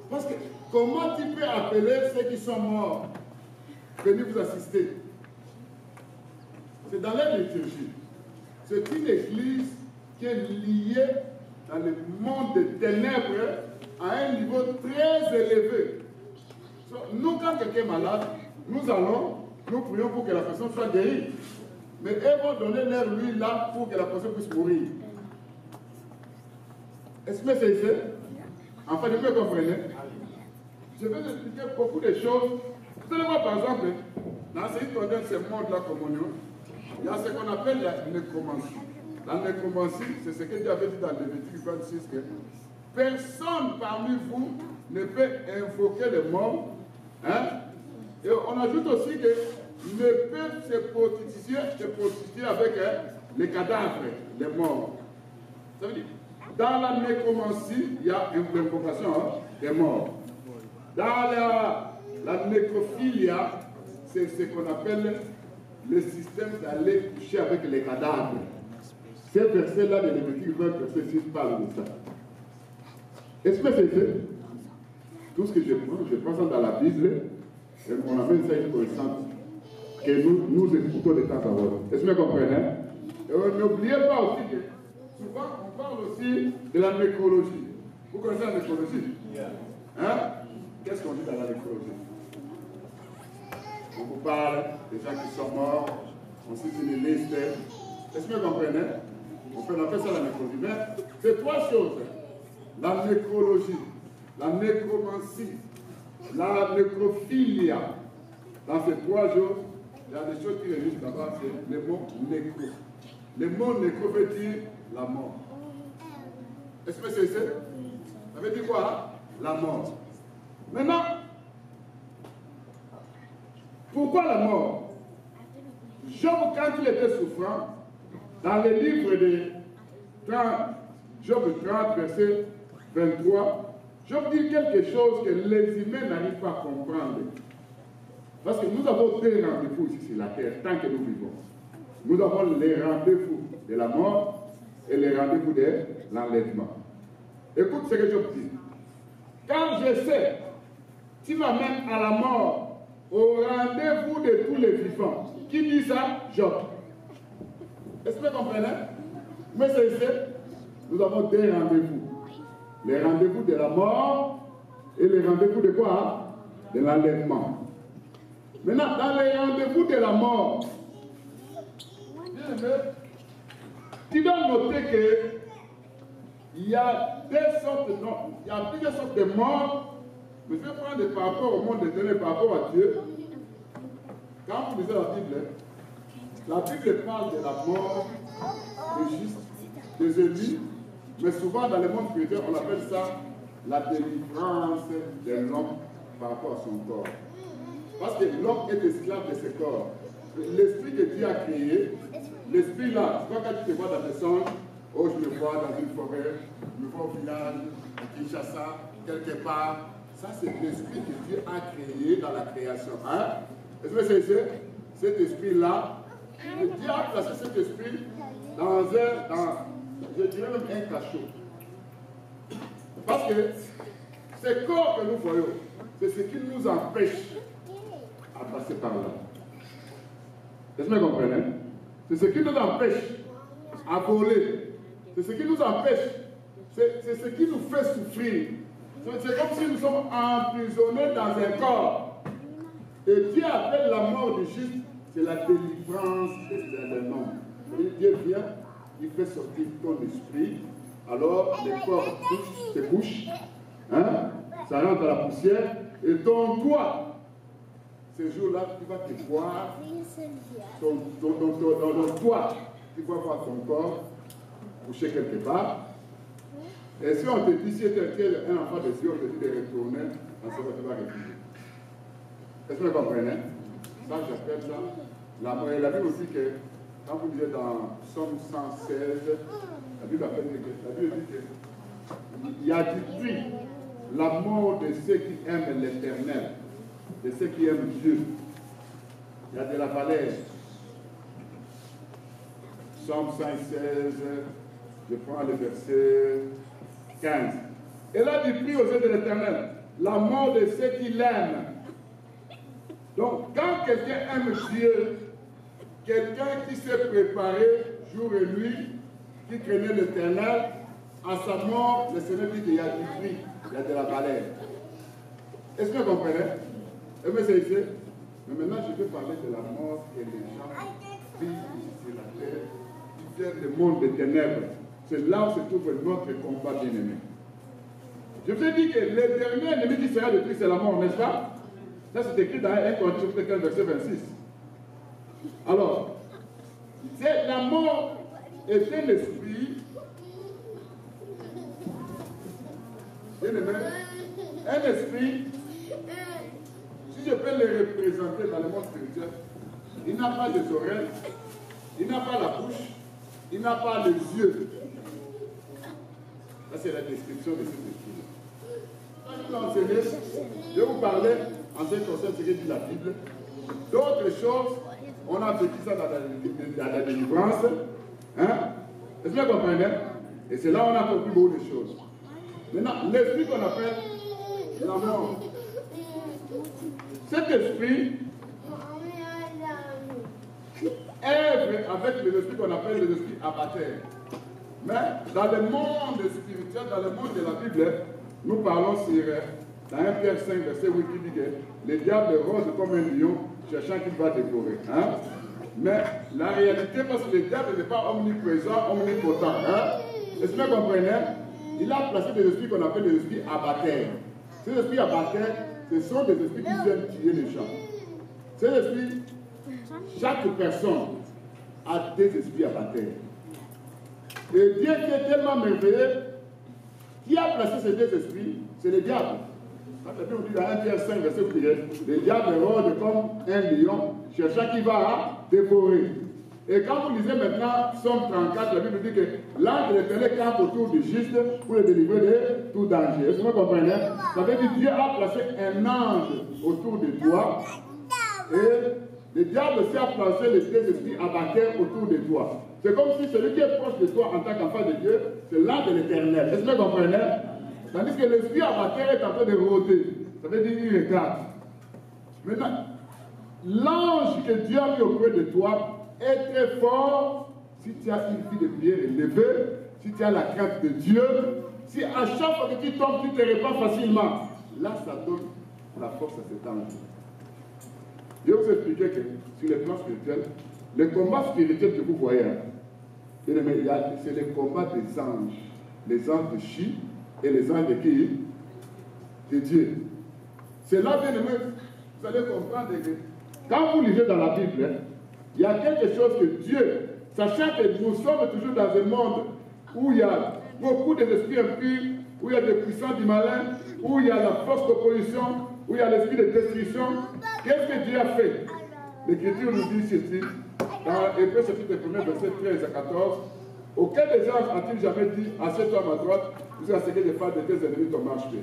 S1: Parce que comment tu peux appeler ceux qui sont morts venir vous assister? C'est dans la liturgie. C'est une église qui est liée dans le monde des ténèbres à un niveau très élevé. Nous, quand quelqu'un est malade, nous prions pour que la personne soit guérie. Mais elles vont donner leur huile là pour que la personne puisse mourir. Est-ce que c'est ici? Enfin, vous comprenez? Je vais vous expliquer beaucoup de choses. Vous allez voir, par exemple, dans ce monde-là communion, il y a ce qu'on appelle la nécromancie. La nécromancie, c'est ce que Dieu avait dit dans Lévitique 26, que personne parmi vous ne peut invoquer les morts. Hein? Et on ajoute aussi que ne peut se prostituer avec les cadavres, les morts. Ça veut dire, dans la nécromancie, il y a une invocation des morts. Dans la nécrophilia, c'est ce qu'on appelle le système d'aller coucher avec les cadavres. Ces versets-là de Lévitique 20, verset 6 parlent de ça. Est-ce que c'est fait? Tout ce que je prends ça dans la Bible, et on appelle ça une connaissance que nous écoutons de temps à autre. Est-ce que vous comprenez? Et n'oubliez pas aussi que souvent on parle aussi de la nécrologie. Vous connaissez la nécrologie? Hein? Qu'est-ce qu'on dit dans la nécrologie? On vous parle des gens qui sont morts, on cite une liste. Est-ce que vous comprenez? On appelle ça la nécrologie. Mais c'est trois choses. La nécrologie, la nécromancie, la nécrophilia. Dans ces trois jours, il y a des choses qui réunissent là-bas, c'est le mot nécro. Le mot nécro veut dire la mort. Est-ce que c'est ça? Ça veut dire quoi? La mort. Maintenant, pourquoi la mort? Job, quand il était souffrant, dans le livre de Job 30, verset 23, Job dit quelque chose que les humains n'arrivent pas à comprendre. Parce que nous avons deux rendez-vous ici sur la terre, tant que nous vivons. Nous avons les rendez-vous de la mort et les rendez-vous de l'enlèvement. Écoute ce que Job dit. Quand je sais, tu m'amènes à la mort, au rendez-vous de tous les vivants. Qui dit ça? Job. Est-ce que vous comprenez? Mais c'est ici, nous avons deux rendez-vous. Les rendez-vous de la mort et les rendez-vous de quoi? De l'enlèvement. Maintenant, dans les rendez-vous de la mort, tu dois noter qu'il y a plusieurs sortes de morts. Mais je vais prendre par rapport au monde éternel, par rapport à Dieu. Quand vous lisez la Bible parle de la mort des justes, des élus, mais souvent dans le monde spirituel, on appelle ça la délivrance de l'homme par rapport à son corps. Parce que l'homme est esclave de ce corps. L'esprit que Dieu a créé, l'esprit là, tu vois quand tu te vois dans des songes, oh je me vois dans une forêt, je me vois au village, à Kinshasa, quelque part. Ça c'est l'esprit que Dieu a créé dans la création. Hein? Est-ce que c'est ça? Cet esprit-là, Dieu a placé cet esprit dans je dirais même un cachot. Parce que ce corps que nous voyons, c'est ce qui nous empêche à passer par là. Est-ce que vous comprenez? C'est ce qui nous empêche à voler. C'est ce qui nous empêche. C'est ce qui nous fait souffrir. C'est comme si nous sommes emprisonnés dans un corps. Et Dieu appelle la mort du juste, c'est la délivrance de l'homme. Dieu vient, il fait sortir ton esprit. Alors le corps se couche, hein, ça rentre dans la poussière, et ton doigt ce jour-là, tu vas te voir dans toi, tu vas voir ton corps couché quelque part. Et si on te dit, si tu es un enfant de Dieu, on te dit de retourner, en ce moment, tu vas refuser. Est-ce que vous comprenez? Ça, j'appelle ça la mort. Et la Bible aussi que, quand vous lisez dans Psaume 116, la Bible dit qu'il y a du prix, la mort de ceux qui aiment l'Éternel, de ceux qui aiment Dieu. Il y a de la valeur. Psaume 116, je prends le verset 15. Et là, du prix aux yeux de l'Éternel, la mort de ceux qui l'aiment. Donc, quand quelqu'un aime Dieu, quelqu'un qui s'est préparé jour et nuit, qui craignait l'Éternel, à sa mort, le Seigneur dit qu'il y a du prix, il y a de la valeur. Est-ce que vous comprenez? Mais c'est ici. Mais maintenant, je vais parler de la mort que les gens vivent sur la terre, qui viennent du monde des ténèbres. C'est là où se trouve notre combat bien-aimé. Je vous ai dit que le dernier ennemi qui sera détruit, c'est la mort, n'est-ce pas? Ça, c'est écrit dans 1 Corinthiens 15, verset 26. Alors, la mort est un esprit. Bien-aimé, un esprit, si je peux le représenter dans le monde spirituel, il n'a pas des oreilles, il n'a pas la bouche, il n'a pas les yeux. Ça, c'est la description de cet esprit. Quand je vais enseigner, je vais vous parler en ce qui concerne ce que dit la Bible. D'autres choses, on a vécu ça dans la délivrance. Hein? Est-ce que vous comprenez? Et c'est là où on a compris beaucoup de choses. Maintenant, l'esprit qu'on appelle la mort. Cet esprit œuvre avec l'esprit qu'on appelle l'esprit abattaire. Mais dans le monde spirituel, dans le monde de la Bible, nous parlons sur, dans 1 Pierre 5, verset 8, qui dit que le diable rôde comme un lion, cherchant qu'il va dévorer. Hein? Mais la réalité, parce que le diable n'est pas omniprésent, omnipotent. Hein? Est-ce que vous comprenez? Il a placé des esprits qu'on appelle des esprits abattaires. Ces esprits abattaires, ce sont des esprits qui viennent tuer les gens. Ces esprits, chaque personne a des esprits abattaires. Et Dieu qui est tellement merveilleux, qui a placé ces deux esprits, c'est le diable. Quand on dit dans 1 Pierre 5, verset 8, le diable rôde comme un lion, cherchant qui va dévorer. Et quand vous lisez maintenant Psaume 34, la Bible dit que l'ange de l'Éternel campe autour du juste pour le délivrer de tout danger. Est-ce que vous comprenez? Ça veut dire que Dieu a placé un ange autour de toi et le diable aussi a placé les deux esprits abattaires autour de toi. C'est comme si celui qui est proche de toi en tant qu'enfant de Dieu, c'est l'ange de l'Éternel. Est-ce que vous comprenez? Tandis que l'esprit abattaire est en train de rôder. Ça veut dire qu'il regarde. Maintenant, l'ange que Dieu a mis auprès de toi est très fort si tu as une vie de prière élevée, si tu as la crainte de Dieu, si à chaque fois que tu tombes, tu te répands facilement. Là, ça donne la force à cet ange. Je vais vous expliquer que sur le plan spirituel, le combat spirituel que vous voyez, c'est le combat des anges. Les anges de Chi et les anges de qui? De Dieu. C'est là, bien aimé, vous allez comprendre que quand vous lisez dans la Bible, il y a quelque chose que Dieu, sachant que nous sommes toujours dans un monde où il y a beaucoup d'esprits impurs, où il y a des puissants du malin, où il y a la force d'opposition, où il y a l'esprit de destruction, qu'est-ce que Dieu a fait? L'Écriture nous dit ceci, dans Hébreux chapitre 1, verset 13 à 14, auquel des anges a-t-il jamais dit, assieds-toi à ma droite, jusqu'à ce que les phares de tes ennemis t'ont marché?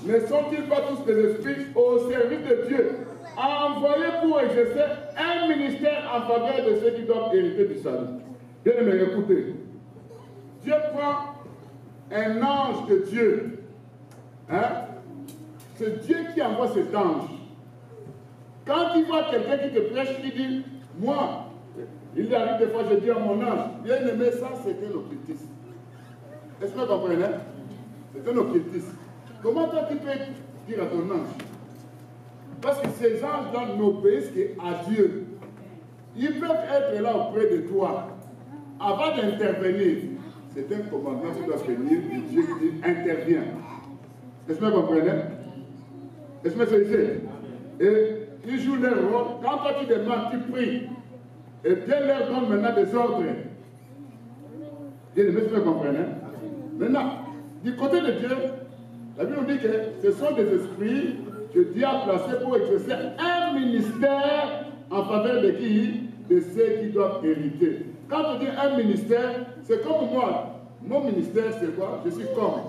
S1: Ne sont-ils pas tous des esprits au service de Dieu, envoyés pour exercer un ministère en faveur de ceux qui doivent hériter du salut? Bien aimé, écoutez. Dieu prend un ange de Dieu. Hein? C'est Dieu qui envoie cet ange. Quand il voit quelqu'un qui te prêche, il dit, moi, il arrive des fois, je dis à mon ange, bien aimé, ça c'est un occultisme. Est-ce que vous comprenez? C'est un occultisme. Comment toi tu peux dire à ton ange? Parce que ces anges-là n'obéissent qu'à Dieu. Ils peuvent être là auprès de toi. Avant d'intervenir, c'est un commandement qui doit venir de Dieu qui intervient. Est-ce que vous comprenez? Est-ce que c'est ici? Et ils jouent leur rôle. Quand toi tu demandes, tu pries, et Dieu leur donne maintenant des ordres. Dieu, vous comprenez? Maintenant, du côté de Dieu, la Bible nous dit que ce sont des esprits que Dieu a placés pour exercer un ministère en faveur de qui? De ceux qui doivent hériter. Quand on dit un ministère, c'est comme moi. Mon ministère, c'est quoi? Je suis comme.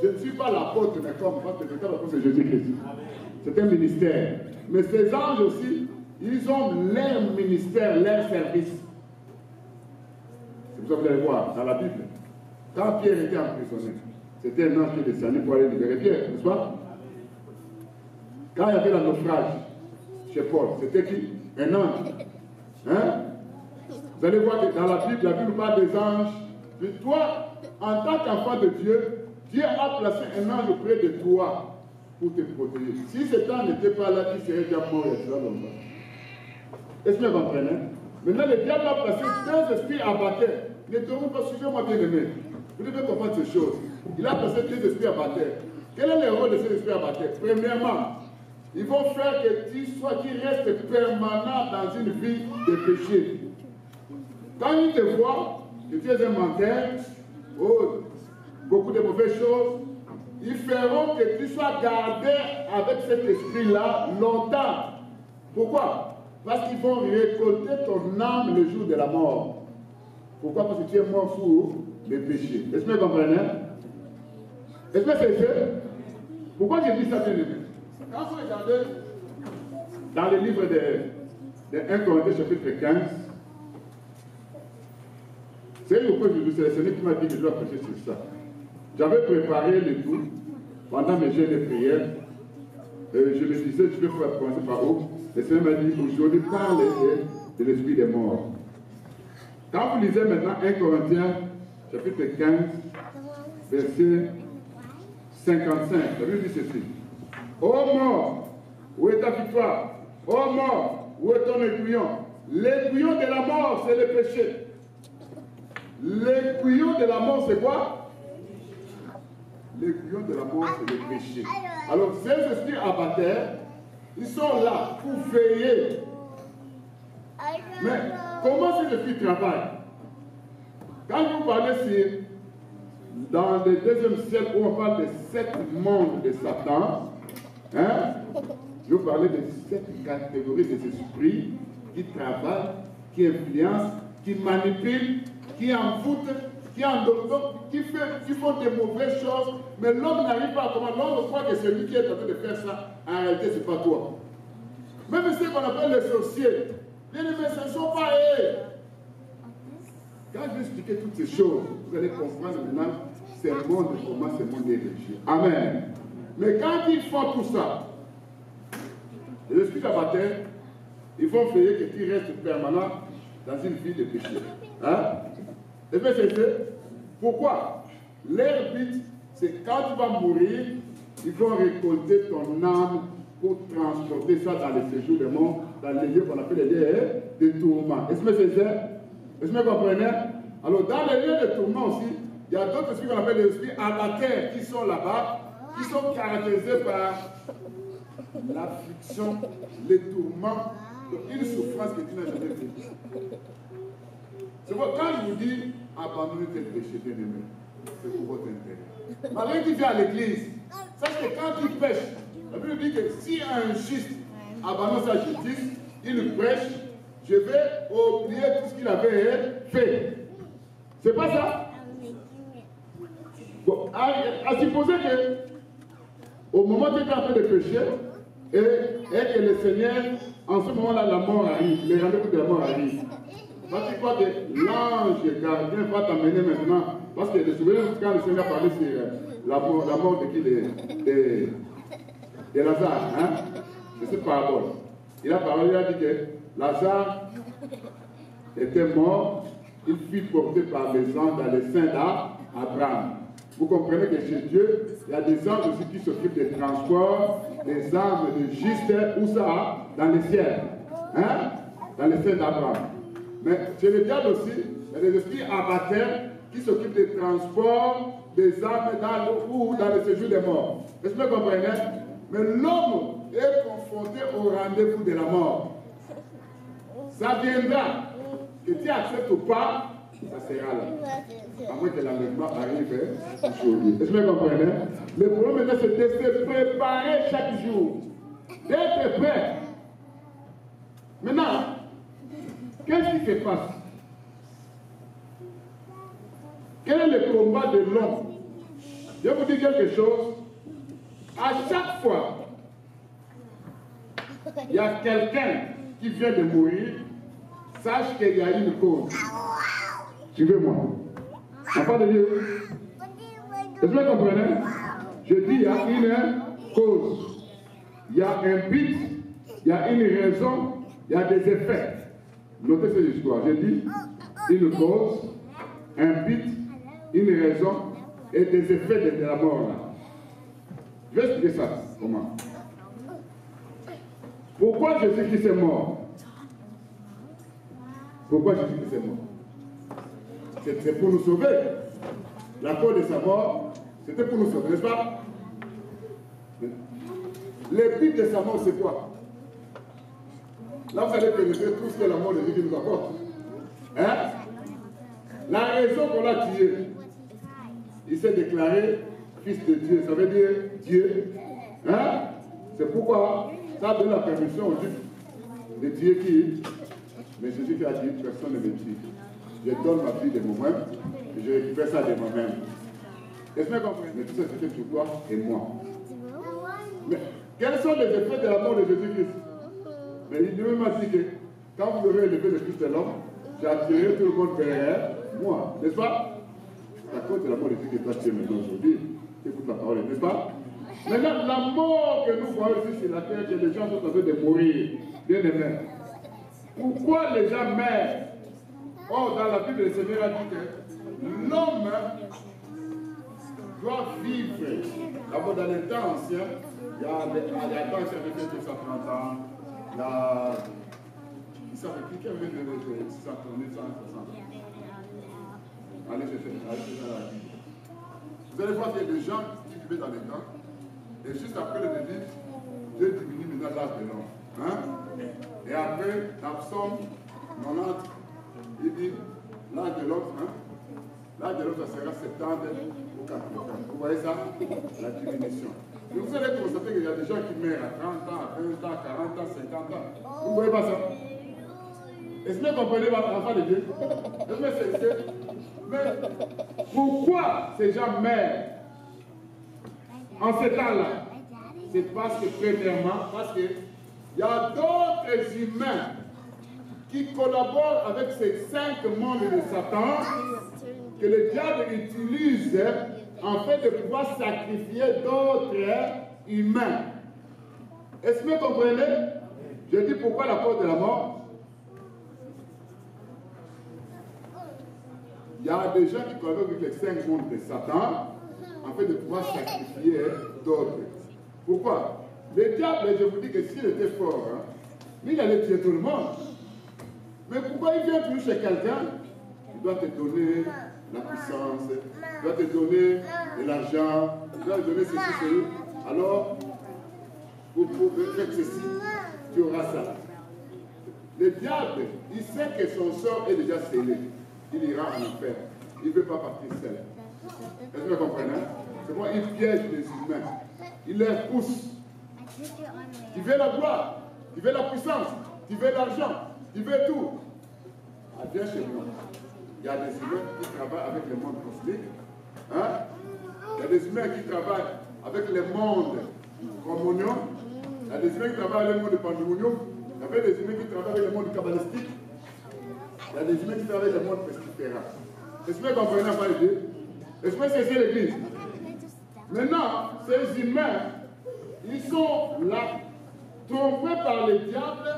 S1: Je ne suis pas l'apôtre, mais comme. Parce que l'apôtre, c'est Jésus-Christ. C'est un ministère. Mais ces anges aussi, ils ont leur ministère, leur service. C'est pour ça que vous allez voir dans la Bible. Quand Pierre était emprisonné, c'était un ange qui est descendu pour aller libérer Pierre, n'est-ce pas? Quand il y avait le naufrage chez Paul, c'était qui? Un ange. Hein? Vous allez voir que dans la Bible parle des anges. Mais toi, en tant qu'enfant de Dieu, Dieu a placé un ange auprès de toi pour te protéger. Si cet ange n'était pas là, il serait déjà mort il y a cela longtemps. Est-ce que vous comprenez? Maintenant, le diable a placé deux esprits abatteurs. Ne dormez pas, suivez-moi bien aimé. Vous devez comprendre ces choses. Il a placé deux esprits abatteurs. Quel est le rôle de ces esprits abatteurs? Premièrement, ils vont faire que tu restes permanent dans une vie de péché. Quand ils te voient, que tu es un menteur, beaucoup de mauvaises choses, ils feront que tu sois gardé avec cet esprit-là longtemps. Pourquoi? Parce qu'ils vont récolter ton âme le jour de la mort. Pourquoi? Parce que tu es mort sous les péchés. Est-ce que vous comprenez? Est-ce que c'est fait? Pourquoi j'ai dit ça, bien aimé? Quand vous regardez dans le livre de 1 Corinthiens chapitre 15, c'est pourquoi je vous sélectionné qui m'a dit que je dois prêcher sur ça. J'avais préparé le tout pendant mes jeûnes et prières. Je me disais, je vais commencer par où? Le Seigneur m'a dit, aujourd'hui, parle de l'esprit des morts. Quand vous lisez maintenant 1 Corinthiens chapitre 15, verset 55, la Bible dit ceci. Ô mort, où est ta victoire? Ô mort, où est ton aiguillon? L'aiguillon de la mort, c'est le péché. L'aiguillon de la mort, c'est quoi? L'aiguillon de la mort, c'est le péché. Alors, ces esprits abatteurs, ils sont là pour veiller. Mais comment ces esprits travaillent? Quand vous parlez dans le deuxième siècle où on parle de 7 mondes de Satan, hein, je vous parlais de 7 catégories des esprits qui travaillent, qui influencent, qui manipulent, qui envoûtent, qui endoctrinent, qui font des mauvaises choses, mais l'homme n'arrive pas à comprendre. L'homme croit que c'est lui qui est en train de faire ça. En réalité, ce n'est pas toi. Même ceux qu'on appelle les sorciers, bien aimés, ce ne sont pas eux. Quand je vais expliquer toutes ces choses, vous allez comprendre maintenant ce monde, comment ce monde est régi. Amen. Mais quand ils font tout ça, les esprits abatteurs, ils vont faire que tu restes permanent dans une vie de péché. Hein? Et bien c'est pourquoi? Leur but, c'est quand tu vas mourir, ils vont récolter ton âme pour transporter ça dans les séjours des morts, dans les lieux qu'on appelle les lieux de tourment. Est-ce que c'est ça? Est-ce que vous comprenez? Alors, dans les lieux de tourment aussi, il y a d'autres esprits qu'on appelle les esprits abatteurs qui sont là-bas, qui sont caractérisés par l'affliction, les tourments, une souffrance que tu n'as jamais vécue. C'est pourquoi quand je vous dis abandonnez tel péché, bien aimé, c'est pour votre intérêt. Malgré qu'il vient à l'église, sache que quand il pêche, la Bible dit que si un juste abandonne sa justice, il prêche, je vais oublier tout ce qu'il avait fait. C'est pas ça? Bon, à supposer que au moment où tu es en train de pécher, et que le Seigneur, en ce moment-là, la mort arrive, les rendez-vous de la mort arrivent. Parce que tu crois que l'ange gardien va t'amener maintenant, parce que les souvenirs, quand le Seigneur parlait sur la mort de qui? De Lazare, hein? De cette parabole. Il a parlé, il a dit que Lazare était mort, il fut porté par les anges dans les seins d'Abraham. Vous comprenez que chez Dieu, il y a des anges aussi qui s'occupent des transports, des âmes de juste, où ça? Dans les ciels. Hein? Dans les seins d'Abraham. Mais chez le diable aussi, il y a des esprits abatteurs qui s'occupent des transports, des âmes dans le séjour des morts. Est-ce que vous comprenez? Mais l'homme est confronté au rendez-vous de la mort. Ça viendra. Que tu acceptes ou pas, ça sera là. À moins que l'enlèvement arrive aujourd'hui. Est-ce que vous comprenez? Le problème maintenant, c'est de se préparer chaque jour. D'être prêt. Maintenant, qu'est-ce qui se passe? Quel est le combat de l'homme? Je vais vous dire quelque chose. À chaque fois, il y a quelqu'un qui vient de mourir, sache qu'il y a une cause. Suivez-moi. Enfant de Dieu. Est-ce que vous comprenez? Je dis il y a une cause. Il y a un but, il y a une raison, il y a des effets. Notez cette histoire. Je dis une cause, un but, une raison et des effets de la mort là. Je vais expliquer ça. Comment? Pourquoi Jésus-Christ est mort? Pourquoi Jésus-Christ est mort? C'est pour nous sauver. La cause de sa mort, c'était pour nous sauver, n'est-ce pas? Le but de sa mort, c'est quoi? Là, vous allez pénétrer tout ce que la mort de Jésus nous apporte. Hein? La raison qu'on l'a tué, il s'est déclaré fils de Dieu. Ça veut dire Dieu. Hein? C'est pourquoi ça a donné la permission aux Juifs de tuer qui? Mais Jésus qui a dit, personne ne me tue. Je donne ma vie de moi-même et je récupère ça de moi-même. Est-ce que vous comprenez? Mais tout ça, c'était sur toi et moi. Mais quels sont les effets de la mort de Jésus-Christ? Mais il m'a dit que quand vous aurez élevé le Fils de l'homme, j'ai attiré tout le monde vers moi. N'est-ce pas? C'est à cause de la mort de Jésus que toi tu es maintenant aujourd'hui. Écoute la parole, n'est-ce pas? Maintenant, la mort que nous voyons ici sur la terre, que les gens sont en train de mourir, bien aimés. Pourquoi les gens meurent? Or, dans la Bible, le Seigneur a dit que l'homme doit vivre. D'abord, dans les temps anciens, il y a des temps anciens avec 230 ans, il y a. Qui savait qui avait donné 630, 160? Allez chercher dans la Bible. Vous allez voir qu'il y a des gens qui vivaient dans les temps, et juste après le délire, Dieu diminue maintenant l'âge de l'homme. Hein? Et après, dans Psaume 90, il dit l'âge de l'homme, hein? L'âge de l'homme, ça sera 70 ou 80. Vous voyez ça? La diminution. Et vous allez constater qu'il y a des gens qui meurent à 30 ans, à 20 ans, 40 ans, 50 ans. Vous ne voyez pas ça? Est-ce que vous comprenez l'enfant de Dieu? Est-ce que c'est. Mais pourquoi ces gens meurent en ce temps-là? C'est parce que, premièrement, parce qu'il y a d'autres humains qui collaborent avec ces 5 mondes de Satan que le diable utilise en fait de pouvoir sacrifier d'autres humains. Est-ce que vous comprenez? Je dis pourquoi la cause de la mort. Il y a des gens qui collaborent avec les 5 mondes de Satan en fait de pouvoir sacrifier d'autres. Pourquoi? Le diable, je vous dis que s'il était fort, hein, il allait tuer tout le monde. Mais pourquoi il vient toujours chez quelqu'un? Il doit te donner la puissance, il doit te donner de l'argent, il doit te donner ceci, ceci. Alors, pour faire ceci, tu auras ça. Le diable, il sait que son sort est déjà scellé. Il ira en enfer. Il ne veut pas partir seul. Est-ce que vous comprenez? C'est pourquoi il piège les humains. Il les pousse. Tu veux la gloire, tu veux la puissance, tu veux l'argent, tu veux tout. Ah, viens chez nous. Il y a des humains qui travaillent avec le monde cosmique. Hein? Il y a des humains qui travaillent avec le monde communion. Il y a des humains qui travaillent avec le monde pandémonium. Il y a des humains qui travaillent avec le monde kabbalistique. Il y a des humains qui travaillent avec le monde pestiféral. Est-ce que vous comprenez la parole de Dieu? Est-ce que c'est l'église? Maintenant, ces humains, ils sont là, trompés par le diable.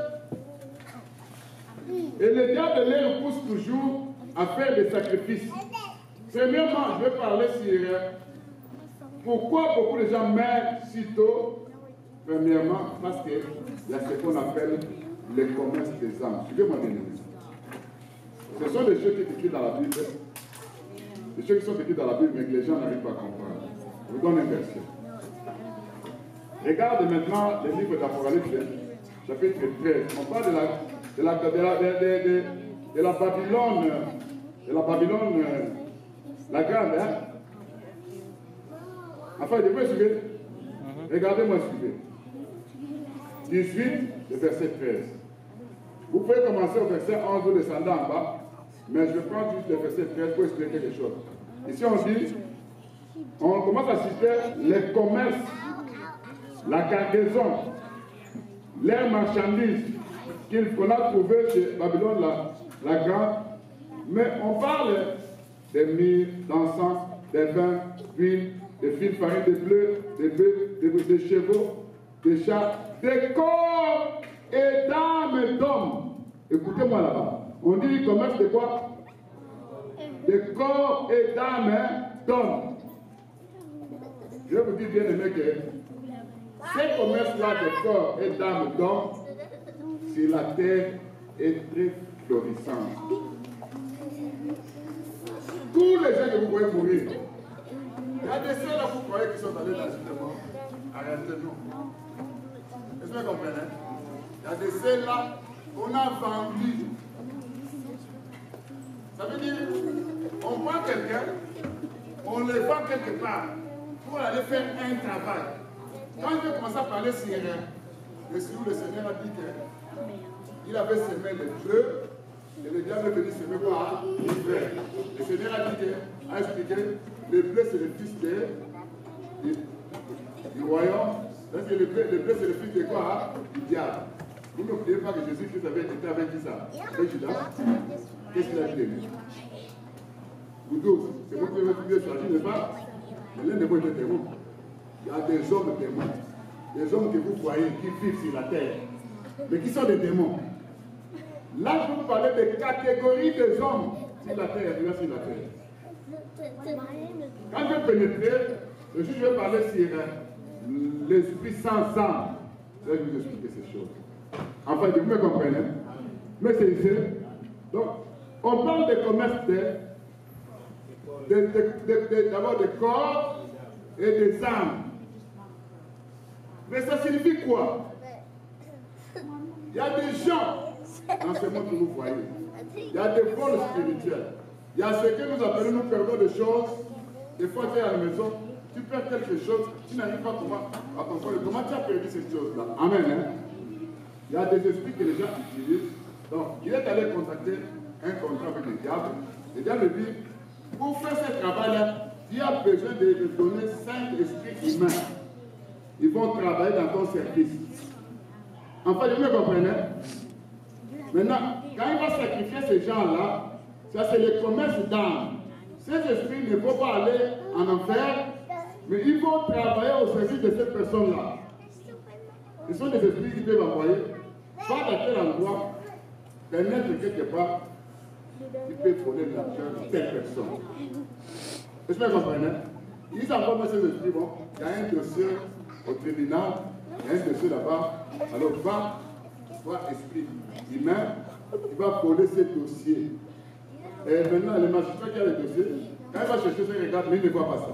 S1: Et le diable les repousse toujours à faire des sacrifices. Premièrement, je vais parler sur pourquoi beaucoup de gens meurent si tôt. Premièrement, parce qu'il y a ce qu'on appelle le commerce des âmes. Suivez-moi bien. Ce sont des choses qui sont écrites dans la Bible. Des choses qui sont écrites dans la Bible, mais que les gens n'arrivent pas à comprendre. Je vous donne un verset. Regarde maintenant le livre d'Apocalypse, chapitre 13. On parle de la Babylone, la grande, hein? Enfin, de me suivre. Regardez-moi, suivez. 18, le verset 13. Vous pouvez commencer au verset 11 ou descendre en bas, mais je vais prendre juste le verset 13 pour expliquer quelque chose. Ici, on commence à citer les commerces, la cargaison, les marchandises qu'on a trouvées chez Babylone la grande, mais on parle des myrrhes, d'encens, des vins, d'huile, des fils farines, des bleus, des bœufs, des chevaux, des chats, des corps et d'âmes d'hommes. Écoutez-moi là-bas. On dit commerce de quoi? Des corps et d'âmes d'hommes. Je vous dis bien aimé que ces commerces-là de corps et d'âmes d'hommes, sur la terre est très florissant. Tous les gens que vous voyez mourir, il y a des ceux là que vous croyez qui sont allés dans une mort. Arrêtez-nous. Est-ce que vous comprenez? Il y a des ceux là qu'on a vendus. Ça veut dire, on prend quelqu'un, on le vend quelque part pour aller faire un travail. Quand je vais commencer à parler sur le Seigneur a dit qu'il avait semé les bleus et le diable est venu semer quoi? Les verts. Le Seigneur a expliqué, les bleus c'est le fils du royaume, parce que les bleus c'est le fils de quoi? Du diable. Vous n'oubliez pas que Jésus-Christ avait été avec qui ça? Avec Judas. Qu'est-ce qu'il a dit de lui? Vous tous, c'est vous qui avez choisi, n'est-ce pas? Mais l'un de vous est démon. Il y a des hommes démons. Des hommes que vous voyez qui vivent sur la terre. Mais qui sont des démons. Là, je vous parlais des catégories des hommes sur la terre, et là sur la terre. Quand je vais pénétrer, je vais parler sur l'esprit sans âme. Je vais vous expliquer ces choses. Enfin, vous me comprenez? Mais c'est ici. Donc, on parle de commerce d'abord des corps et des âmes. Mais ça signifie quoi? Il y a des gens dans ce monde que vous voyez. Il y a des vols spirituels. Il y a ce que nous appelons, nous perdons des choses. Des fois, tu es à la maison, tu perds quelque chose, tu n'arrives pas à comprendre comment tu as perdu cette chose-là. Amen. Hein? Il y a des esprits que les gens utilisent. Donc, il est allé contacter un contrat avec le diable. Le diable dit, pour faire ce travail-là, tu as besoin de donner 5 esprits humains. Ils vont travailler dans ton service. Enfin, vous me comprenez? Maintenant, quand il va sacrifier ces gens-là, ça c'est le commerce d'âme. Ces esprits ne vont pas aller en enfer, mais ils vont travailler au service de cette personne-là. Ce sont des esprits qui peuvent envoyer, soit dans quel endroit, permettre quelque part, qui peut voler l'argent de telle personne. Est-ce que vous comprenez? Ils envoient ces esprits, bon, il y a un dossier au tribunal, il y a un dossier là-bas, alors va, esprit humain, il va voler ce dossier. Et maintenant, le magistrat qui a le dossier, quand il va chercher ce regard, mais il ne voit pas ça.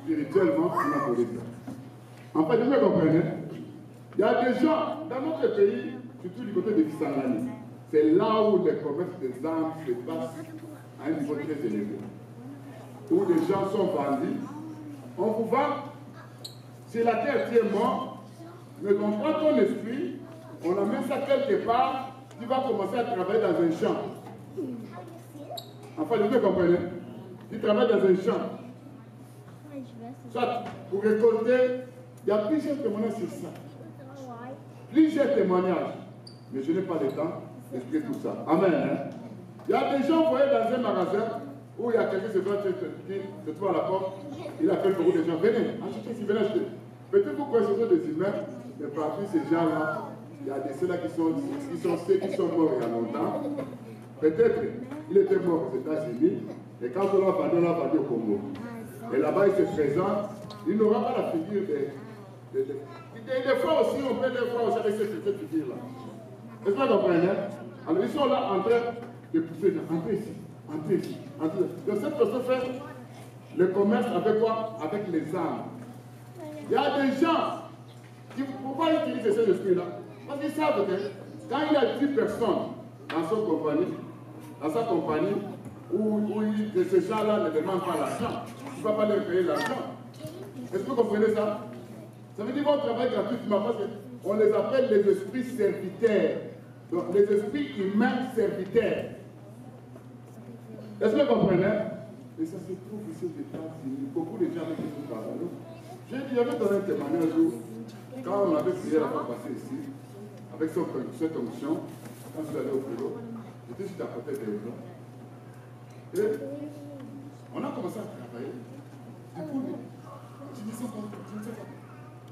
S1: Spirituellement, il a volé ça. En fait, vous me comprenez? Il y a des gens dans notre pays, surtout du côté de Kisangani, c'est là où les commerces des âmes se passent à un niveau très élevé. Où les gens sont vendus. On vous vend, si la terre tu es mort, mais on prend ton esprit, on amène ça quelque part, tu vas commencer à travailler dans un champ. Enfin, vous me comprenez? Tu travailles dans un champ. Soit pour récolter, il y a plusieurs témoignages sur ça. Plusieurs témoignages. Mais je n'ai pas le temps d'expliquer tout ça. Amen. Hein? Il y a des gens, vous voyez, dans un magasin où il y a quelqu'un qui se trouve à la porte, il appelle beaucoup de gens. Venez, achetez ici, venez acheter. Peut-être vous croyez que ce sont des humains, mais parmi ces gens-là, il y a des ceux-là qui sont ceux qui sont morts il y a longtemps. Peut-être il était mort aux États-Unis, et quand on l'a vendu au Congo. Et là-bas, il se présente, il n'aura pas la figure des fois aussi, on peut les voir aussi avec cette figure-là. Est-ce que vous comprenez? Alors, ils sont là en train de pousser, entrez ici, entrez ici, entrez ici. Donc, cette personne fait le commerce avec quoi? Avec les âmes. Il y a des gens, Pourquoi ils utilisent ces esprits-là? Parce qu'ils savent que quand il y a 10 personnes dans sa compagnie, où ces gens-là ne demandent pas l'argent, tu ne vas pas leur payer l'argent. Est-ce que vous comprenez ça? Ça veut dire qu'on travaille gratuitement parce qu'on les appelle les esprits serviteurs. Donc les esprits humains serviteurs. Est-ce que vous comprenez? Et ça se trouve ici aux États-Unis. Beaucoup de gens avec qui nous parlons. J'avais donné un témoignage où, quand on avait prié la fois passée ici, avec cette onction, quand je suis allé au bureau, j'étais juste à côté des gens. Et on a commencé à travailler. Du coup, je ne sais pas.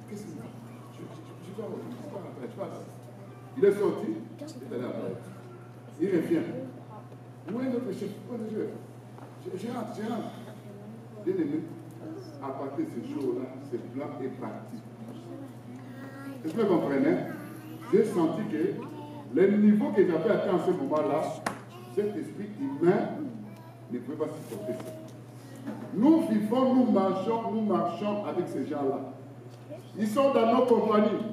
S1: Qu'est-ce que c'est? Je dois il est sorti, il est allé à la il revient. Où est notre chef? Où est le chef? Je rentre. Bien aimé, à partir de ce jour-là, ce plan est parti. Est-ce que vous comprenez? J'ai senti que le niveau que j'avais atteint à ce moment-là, cet esprit humain ne pouvait pas supporter ça. Nous vivons, nous marchons avec ces gens-là. Ils sont dans nos compagnies.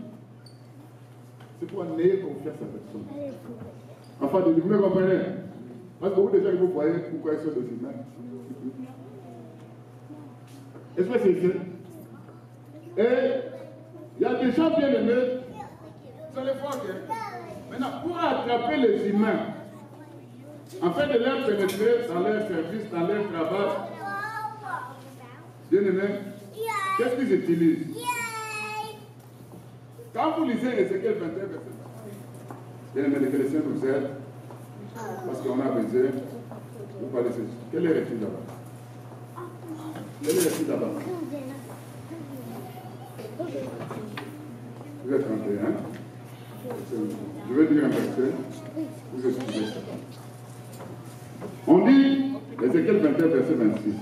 S1: C'est pour n'ayez confiance à personne. Enfin, vous me comprenez? Parce que beaucoup de gens, vous voyez pourquoi ils sont des humains. Est-ce que c'est ça? Et il y a des gens bien aimés. Vous allez voir que maintenant, pour attraper les humains, afin de leur pénétrer dans leur service, dans leur travail, bien aimés, qu'est-ce qu'ils utilisent? Quand vous lisez Ézéchiel 21, verset 20, bien aimés, que le Seigneur nous aide, parce qu'on a besoin, vous parlez de ceci. Quelle est l'étude là-bas? Quelle est l'étude là-bas? Vous êtes 31. Je vais dire un verset. Vous expliquez ça. On dit, Ézéchiel 21, verset 26.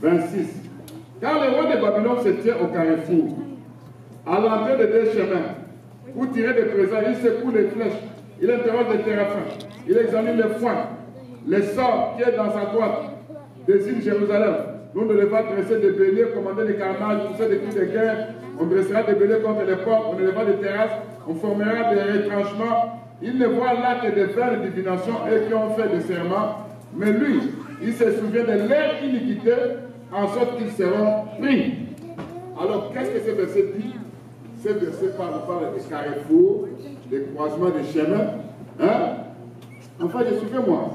S1: 26. Car le roi de Babylone se tient au carrefour, à l'entrée des deux chemins, pour tirer des présents. Il secoue les flèches, il interroge les téraphins, il examine les foins, les sorts qui est dans sa boîte, désigne Jérusalem. Nous ne devons dresser des béliers, commander des carnages, pousser des cris de guerre. On dressera des béliers contre les portes, on élèvera des terrasses, on formera des retranchements. Il ne voit là que des vers de divination et qui ont fait des serments. Mais lui, il se souvient de leur iniquité, en sorte qu'ils seront pris. Alors, qu'est-ce que ce verset dit? Ce verset parle des carrefours, des croisements des chemins. Hein? Enfin, suivez-moi.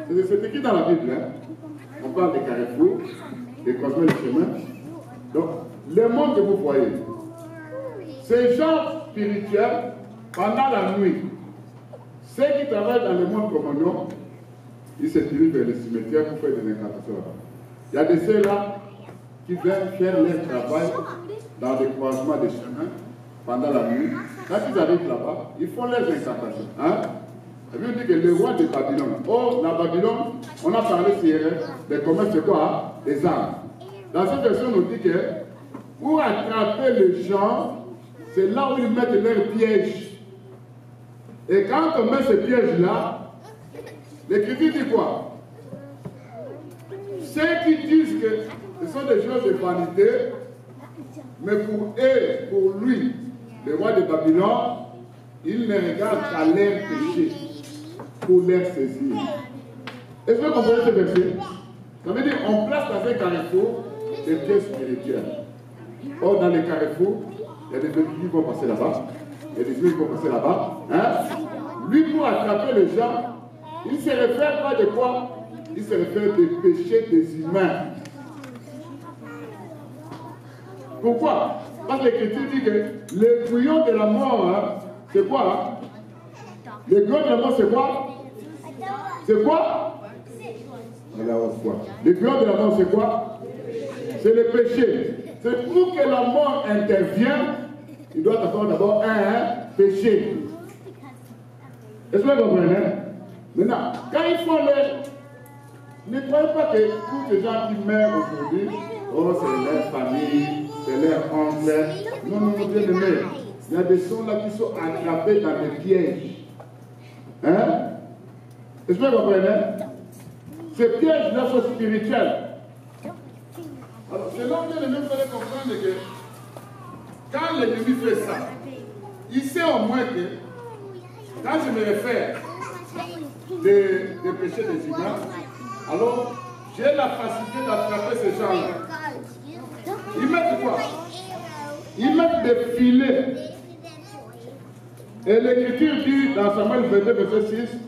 S1: C'est écrit dans la Bible. Hein? On parle des carrefours, des croisements des chemins. Donc, le monde que vous voyez, ces gens spirituels, pendant la nuit, ceux qui travaillent dans le monde comme nous, ils se dirigent vers le cimetière pour faire des incantations là-bas. Il y a de ceux-là qui viennent faire leur travail dans les croisements des chemins pendant la nuit. Quand ils arrivent là-bas, ils font leurs incantations. Hein? Ça veut dire que le roi de Babylone, oh, la Babylone, on a parlé hier des commerces de quoi? Des armes. Dans cette version, on nous dit que pour attraper les gens, c'est là où ils mettent leurs pièges. Et quand on met ces pièges-là, l'Écriture dit quoi? Ceux qui disent que ce sont des choses de vanité, mais pour eux, pour lui, le roi de Babylone, il ne regarde qu'à leur péché pour leur saisir. Est-ce que vous comprenez ce verset? Ça veut dire qu'on place dans un carrefour des pièces spirituelles. Or, dans les carrefours, il y a des véhicules qui vont passer là-bas, il y a des véhicules qui vont passer là-bas. Hein? Lui, pour attraper les gens, il ne se réfère pas de quoi? Il se réfère des péchés des humains. Pourquoi? Parce que l'Écriture dit que le bouillon de la mort, hein, c'est quoi? Hein? Le bouillon de la mort, c'est quoi? C'est quoi? Le bouillon de la mort, c'est quoi? C'est le péché. C'est pour que la mort intervienne, il doit avoir d'abord un péché. Est-ce que vous comprenez? Maintenant, quand ils font leur... Ne croyez pas que tous les gens qui meurent aujourd'hui, oh, c'est leur famille, c'est leur oncle. Non, bien aimé. Il y a des gens là qui sont attrapés dans des pièges. Hein? Est-ce que vous comprenez? Ces pièges-là sont spirituels. Alors, c'est là où bien aimé, vous allez comprendre que quand l'ennemi fait ça, il sait au moins que quand je me réfère des péchés des humains, alors j'ai la facilité d'attraper ces gens-là. Ils mettent quoi? Ils mettent des filets. Et l'Écriture dit dans Samuel 22, verset 6,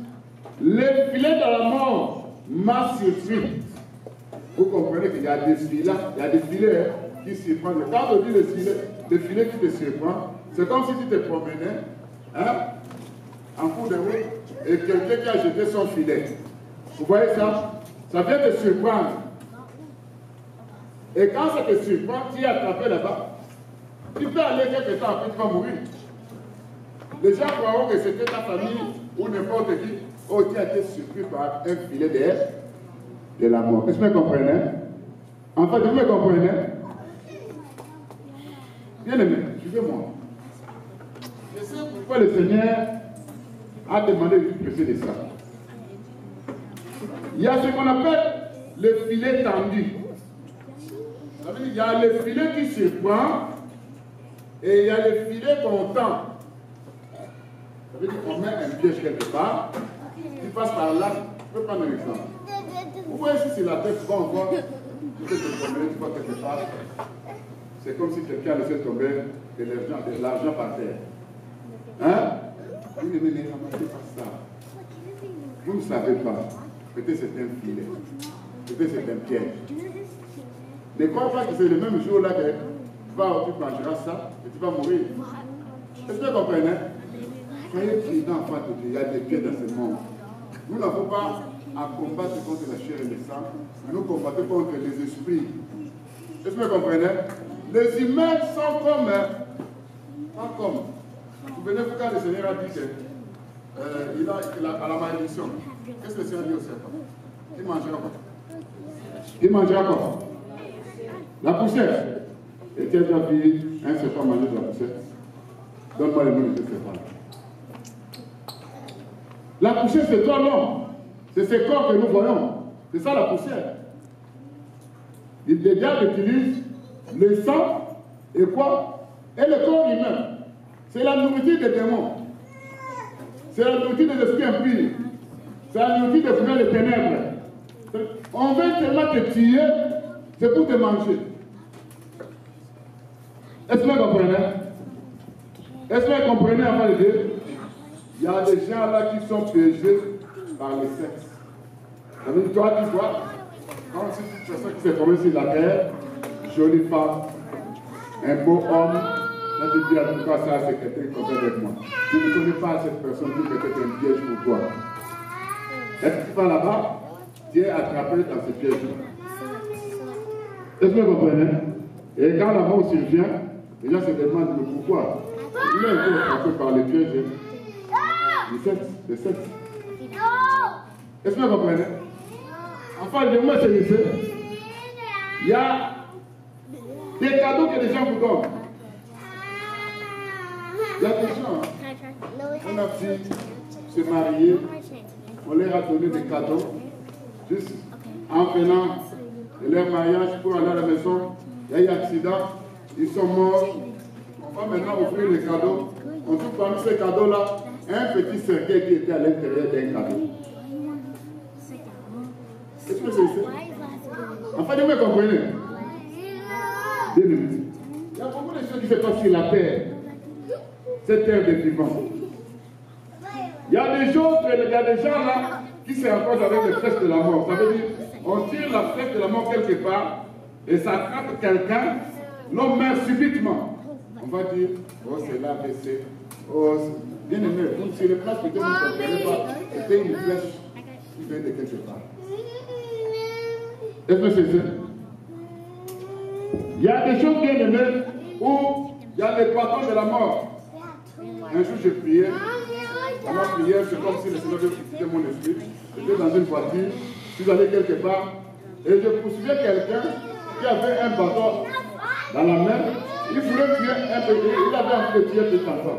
S1: les filets de la mort m'a surpris. Vous comprenez qu'il y a des filets, qui surprennent. Quand on dit les filets qui te surprennent, c'est comme si tu te promenais en cours de route et quelqu'un qui a jeté son filet. Vous voyez ça? Ça vient te surprendre. Et quand ça te surprend, tu es attrapé là-bas. Tu peux aller quelque temps après, tu vas mourir. Les gens croiront que c'était ta famille ou n'importe qui. Oh, tu as été surpris par un filet de la mort. Est-ce que vous me comprenez? En fait, vous me comprenez? Bien aimé, suivez-moi. Je sais pourquoi le Seigneur a demandé de presser de ça. Il y a ce qu'on appelle le filet tendu. Ça veut dire qu'il y a le filet qui surprend et il y a le filet qu'on tend. Ça veut dire qu'on met un piège quelque part, tu passes par là, je peux prendre un exemple. Vous voyez si c'est la tête, souvent on voit, tu peux te promener, tu vois quelque part. C'est comme si quelqu'un laissait tomber de l'argent par terre. Hein? Oui, mais ne ramassez pas ça. Vous ne savez pas. Peut-être c'est un filet. Peut-être c'est un piège. Ne crois pas que c'est le même jour là que tu mangeras ça et tu vas mourir. Est-ce que vous comprenez? Soyez prudents en face de Dieu. Il y a des pièges dans ce monde. Nous n'avons pas à combattre contre la chair et le sang, mais nous combattons contre les esprits. Est-ce que vous comprenez? Les humains sont comme, pas comme. Souvenez-vous quand le Seigneur a dit qu'il a à la malédiction. Qu'est-ce que le Seigneur dit au serpent? Il mangera quoi? Il mangera quoi? La poussière. Et tu as déjà vu un serpent manger de la poussière? Donne-moi le nom de ce serpent. La poussière, c'est toi l'homme. C'est ce corps que nous voyons. C'est ça la poussière. Le diable utilise le sang et quoi? Et le corps humain. C'est la nourriture des démons. C'est la nourriture des esprits impurs. C'est la nourriture des frères des ténèbres. On veut tellement te tuer, c'est pour te manger. Est-ce que vous comprenez? Est-ce que vous comprenez avant de dire? Il y a des gens là qui sont piégés par le sexe. Ça veut dire, toi, tu vois, quand tu fais ça qui s'est formé sur la terre, jolie femme, un beau homme, là tu dis, en tout cas, ça, c'est quelqu'un qui compte avec moi. Tu ne connais pas cette personne qui peut être un piège pour toi. Est-ce que tu vas là-bas, tu es attrapé dans ce piège-là. Est-ce que vous comprenez? Et quand la mort survient, les gens se demandent mais pourquoi. Il a été attrapé par les pièges du sexe. Est-ce que vous comprenez? Enfin, de moi, c'est lycée. Il y a des cadeaux que les gens vous donnent. Il y a des gens, on a pu se marier, on leur a donné des cadeaux, juste en venant de leur mariage pour aller à la maison, il y a eu un accident, ils sont morts. On va maintenant offrir les cadeaux. On trouve parmi ces cadeaux-là un petit cercueil qui était à l'intérieur d'un cadeau. Est-ce que c'est ça? Enfin, vous me comprenez? Il y a beaucoup de choses qui se passent sur la terre. Cette terre des vivants. Il y a des gens là qui se rapprochent avec les flèches de la mort. Ça veut dire, on tire la flèche de la mort quelque part et ça attrape quelqu'un, l'homme meurt subitement. On va dire, oh c'est l'AVC, oh bien aimé, vous ne tirez pas, peut-être vous ne comprenez pas, c'était une flèche qui vient de quelque part. Est-ce que c'est ça? Il y a des choses bien aimées où il y a les patrons de la mort. Un jour j'ai prié, dans ma prière, c'est comme si le Seigneur avait quitté mon esprit. J'étais dans une voiture, je suis allé quelque part, et je poursuivais quelqu'un qui avait un bâton dans la main. Il voulait tuer un bébé, il avait envie de tuer un petit enfant.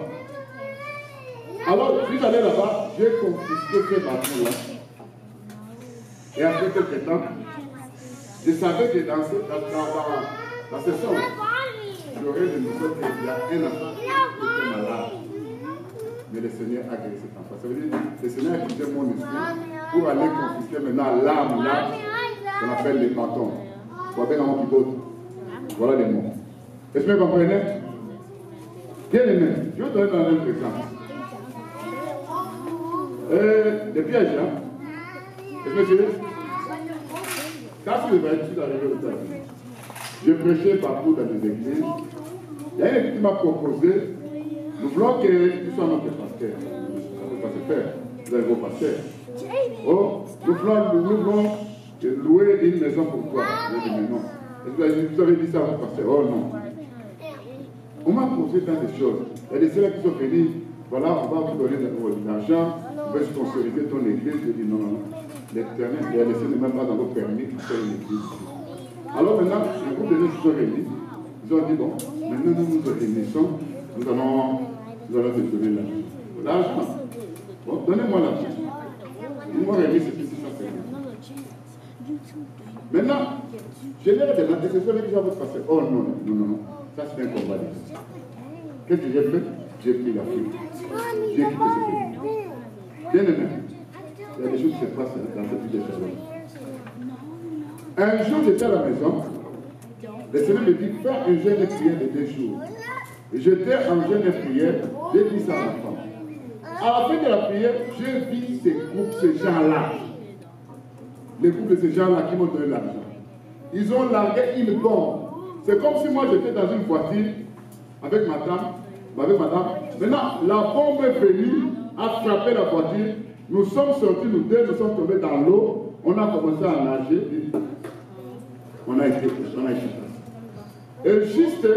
S1: Alors, je suis allé là-bas, j'ai confisqué ce bâton-là. Et après quelques temps, je savais que dans ce sens, j'aurais le message qu'il y a un enfant qui était malade. Mais le Seigneur a guéri cet enfant. Ça veut dire que le Seigneur a quitté mon esprit pour aller confisquer maintenant l'âme là qu'on appelle les bâtons. Voilà les mots. Est-ce que vous comprenez? Bien aimé, je vais donner un autre exemple. Les pièges, hein? Est-ce que c'est? Quand je suis arrivé aux États-Unis, je prêchais partout dans les églises. Il y a un qui m'a proposé, nous voulons que tu sois notre pasteur. Ça ne peut pas se faire. Vous avez vos pasteurs. Oh, nous voulons louer une maison pour toi. Je dis, mais non. Vous avez dit ça à votre pasteur? Oh non. On m'a posé tant de choses. Il y a des sœurs qui sont venus, voilà, on va vous donner de l'argent, on va sponsoriser ton église. Je dis non, non, non. L'Éternel, il a laissé même pas dans vos permis pour faire une église. Alors maintenant, un groupe de gens qui sont réunis, ils ont dit bon, maintenant nous nous réunissons, nous allons te donner l'argent. Bon, donnez-moi l'argent. Ils m'ont remis ce qui s'est fait. Maintenant, je leur ai demandé, c'est celui qui va vous passer. Oh non, non, non, non. Ça, c'est un combat. Qu'est-ce que j'ai fait? J'ai pris la fuite. J'ai quitté ce pays. Bien aimé, il y a des choses qui se passent dans cette vie de Shalom. Un jour, j'étais à la maison. Le Seigneur me dit, fais un jeûne et prière de 2 jours. Et j'étais en jeûne et prière, j'ai dit ça à ma femme. À la fin de la prière, j'ai vu ces groupes, ces gens-là. Les groupes de ces gens-là qui m'ont donné l'argent. Ils ont largué une bombe. C'est comme si moi j'étais dans une voiture avec madame. Maintenant, la bombe est venue, a frappé la voiture. Nous sommes sortis, nous deux, nous sommes tombés dans l'eau. On a commencé à nager. On a été et juste,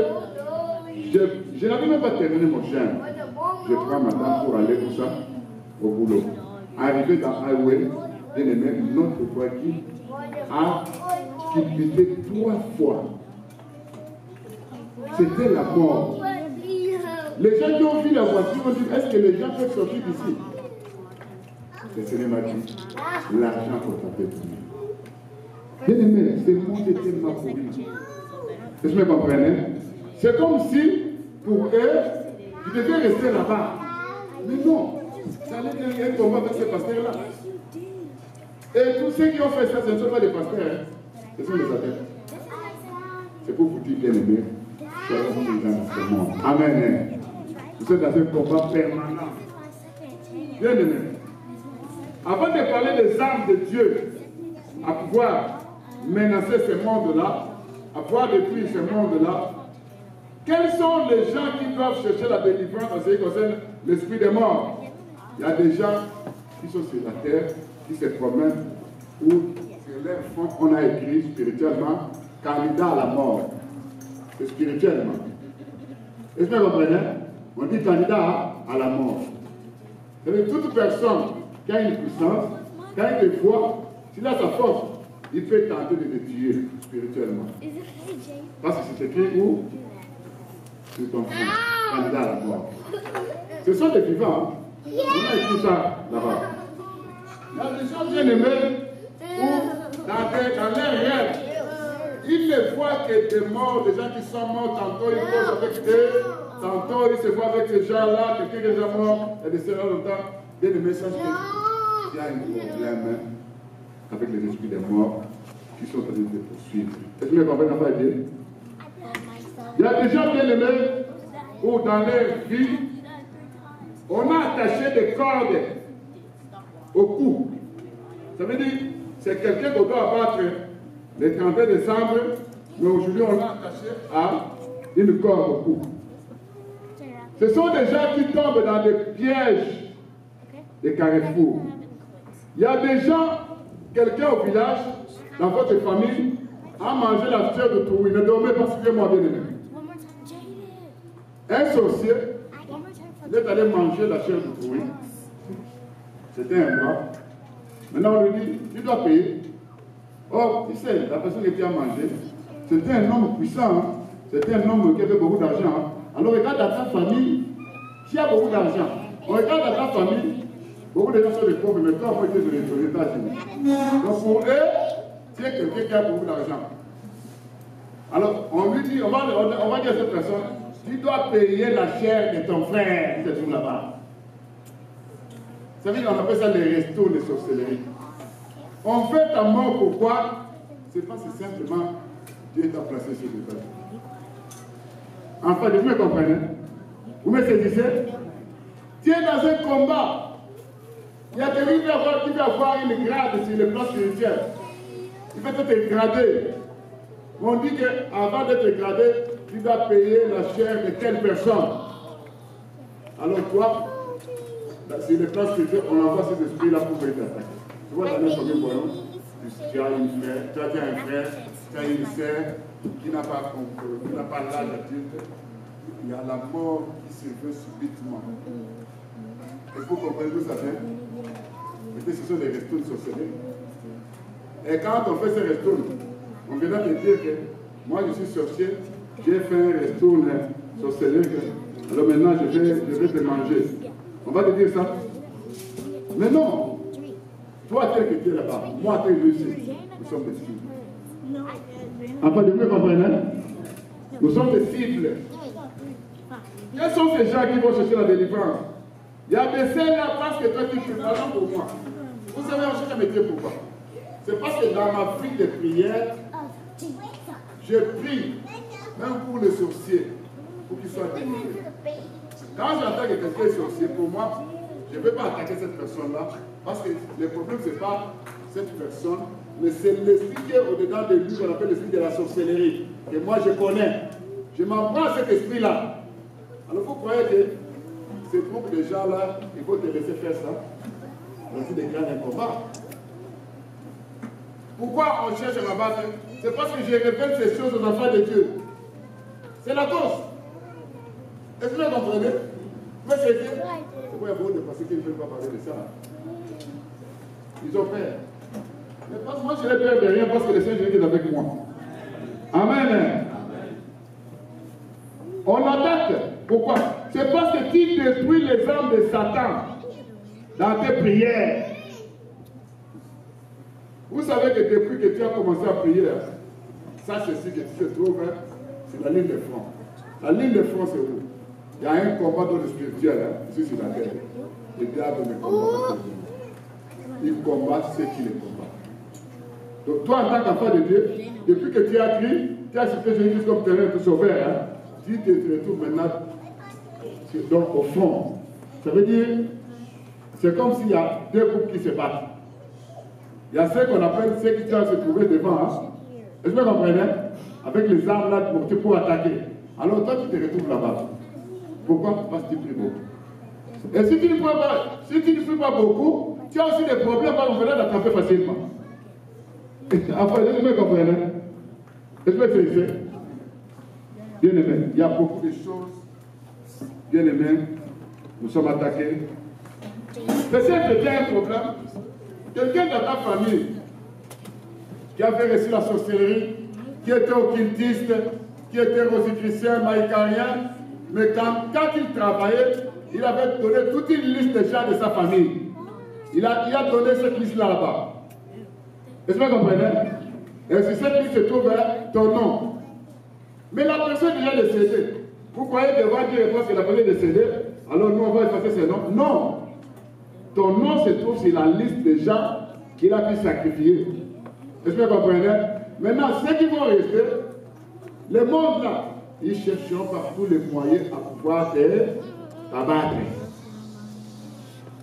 S1: je n'avais même pas terminé mon jeûne. Je prends madame pour aller pour ça au boulot. Arrivé dans Highway, bien aimé, notre voiture a culbuté 3 fois. C'était la mort. Les gens qui ont vu la voiture ont dit, est-ce que les gens peuvent sortir d'ici? Le Seigneur m'a dit, l'argent pour taper tout le monde. Bien aimé, ce monde est tellement pourri. Est-ce que vous comprenez? C'est comme si, pour eux, ils devaient rester là-bas. Mais non, ça allait un combat avec ces pasteurs-là. Et tous ceux qui ont fait ça, ce ne sont pas des pasteurs, hein. Ce sont des adeptes. C'est pour vous dire, bien aimé, soyons des gens dans ce monde. Amen. Vous êtes dans un combat permanent. Bien aimé. Avant de parler des armes de Dieu, à pouvoir menacer ce monde-là, à pouvoir détruire ce monde-là, quels sont les gens qui doivent chercher la délivrance en ce qui concerne l'esprit des morts? Il y a des gens qui sont sur la terre, qui se promènent, où sur leur front on a écrit spirituellement candidat à la mort. C'est spirituellement. Est-ce que vous comprenez? On dit candidat à la mort. C'est-à-dire toute personne qui a une puissance, qui a une foi, s'il a sa force, il peut tenter de le tuer spirituellement. Parce que c'est écrit où? Sur ton front, candidat à la mort. Ce sont des vivants. On a écrit ça là-bas. Il y a des gens bien aimés où, dans leur rêve, ils ne voient que des morts, des gens qui sont morts, tantôt ils causent avec eux, tantôt ils se voient avec ces gens-là, quelqu'un qui est déjà mort, et des seigneurs longtemps. Bien aimés, sachez qu'il y a un problème avec les esprits des morts qui sont en train de les poursuivre. Est-ce que vous comprenez ce que je veux dire? Il y a des gens bien aimés où dans leur vie, on a attaché des cordes au cou. Ça veut dire, c'est quelqu'un qu'on doit abattre le 31 décembre, mais aujourd'hui on l'a attaché à une corde au cou. Ce sont des gens qui tombent dans des pièges des carrefours. Il y a des gens, quelqu'un au village, dans votre famille, a mangé la chair de trou. Ne dormez pas, suivez-moi bien aimé. Un sorcier, il est allé manger la chair de trou. C'était un bras. Maintenant on lui dit, tu dois payer. Or, tu sais, la personne qui a mangé, c'était un homme puissant. Hein? C'était un homme qui avait beaucoup d'argent. Hein? Alors regarde dans ta famille, qui a beaucoup d'argent. On regarde dans ta famille, beaucoup de gens sont des pauvres, mais toi, on peut dire aux États-Unis. Donc pour eux, c'est quelqu'un qui a beaucoup d'argent. Alors, on lui dit, on va dire à cette personne, tu dois payer la chair de ton frère qui se trouve là-bas. Ça veut dire qu'on appelle ça les restos de sorcellerie. On fait ta mort pourquoi? C'est parce que simplement Dieu t'a placé sur le terre. Enfin, vous me comprenez? Vous me saisissez? Tu es dans un combat. Il y a quelqu'un qui veut avoir une grade sur le plan spirituel. Il peut être gradé. On dit qu'avant d'être gradé, tu dois payer la chair de telle personne. Alors toi, sur le plan spirituel, on envoie cet esprit-là pour venir t'attaquer. Tu vois, dans le premier voyant, tu as une frère, tu as un frère, tu as une sœur qui n'a pas l'âge adulte. Il y a la mort qui se veut subitement. Il faut comprendre d'où ça vient. Mais ce sont des restos de sorcellerie. Et quand on fait ces restos, on vient te dire que moi je suis sorcier, j'ai fait un resto de sorcellerie. Alors maintenant je vais te manger. On va te dire ça. Mais non. Toi tel que tu es là-bas, moi tel que je suis, nous sommes des cibles. Enfin, de mieux comprendre, nous sommes des cibles. Quels sont ces gens qui vont chercher la délivrance? Il y a des scènes là parce que toi tu fais par exemple pour moi. Vous savez, on cherche un métier pourquoi? C'est parce que dans ma vie de prière, je prie, même pour les sorciers, pour qu'ils soient délivrés. Quand j'entends que quelqu'un est sorcier, pour moi, je ne vais pas attaquer cette personne-là, parce que le problème, ce n'est pas cette personne, mais c'est l'esprit qui est au-dedans de lui, qu'on appelle l'esprit de la sorcellerie, que moi je connais. Je m'en prends à cet esprit-là. Alors vous croyez que ces groupes de gens-là, il faut te laisser faire ça? On dit déclare un combat. Pourquoi on cherche à m'abattre? C'est parce que je révèle ces choses aux enfants de Dieu. C'est la cause. Est-ce que vous comprenez? Mais c'est que pourquoi il y a beaucoup de personnes qui ne veulent pas parler de ça? Ils ont peur. Mais parce que moi, je n'ai peur de rien parce que le Seigneur est avec moi. Amen. On attaque. Pourquoi? C'est parce que tu détruis les âmes de Satan dans tes prières. Vous savez que depuis que tu as commencé à prier, ça c'est ce que tu te trouves, c'est la ligne de front. La ligne de front, c'est où? Il y a un combat dans le spirituel, ici sur la terre. Le diable ne combat pas. Il combat ceux qui les combattent. Donc toi, en tant qu'enfant de Dieu, depuis que tu as crié, tu as accepté Jésus comme terrain de sauveur, tu te retrouves maintenant donc, au fond. Ça veut dire, c'est comme s'il y a deux groupes qui se battent. Il y a ceux qu'on appelle ceux qui doivent se trouver devant. Est-ce que vous comprenez? Avec les armes là pour attaquer. Alors toi, tu te retrouves là-bas. Pourquoi? Parce que tu pries beaucoup. Et si tu ne pries pas beaucoup, tu as aussi des problèmes parce qu'on peut l'attraper facilement. Enfin, est-ce que vous comprenez? Est-ce que c'est fait? Bien aimé, il y a beaucoup de choses. Bien aimé, nous sommes attaqués. Peut-être que tu as un problème. Quelqu'un dans ta famille qui avait reçu la sorcellerie, qui était occultiste, qui était rosicrucien, maïcarien, mais quand il travaillait, il avait donné toute une liste de gens de sa famille. Il a donné cette liste-là là-bas. Est-ce que vous comprenez? Et sur cette liste se trouve ton nom. Mais la personne vient de décédée. Vous croyez devoir dire parce que la personne est décédée, alors nous on va effacer ses noms? Non. Ton nom se trouve sur la liste des gens qu'il a pu sacrifier. Est-ce que vous comprenez? Maintenant, ceux qui vont rester, le monde là, ils chercheront par tous les moyens à pouvoir t'abattre.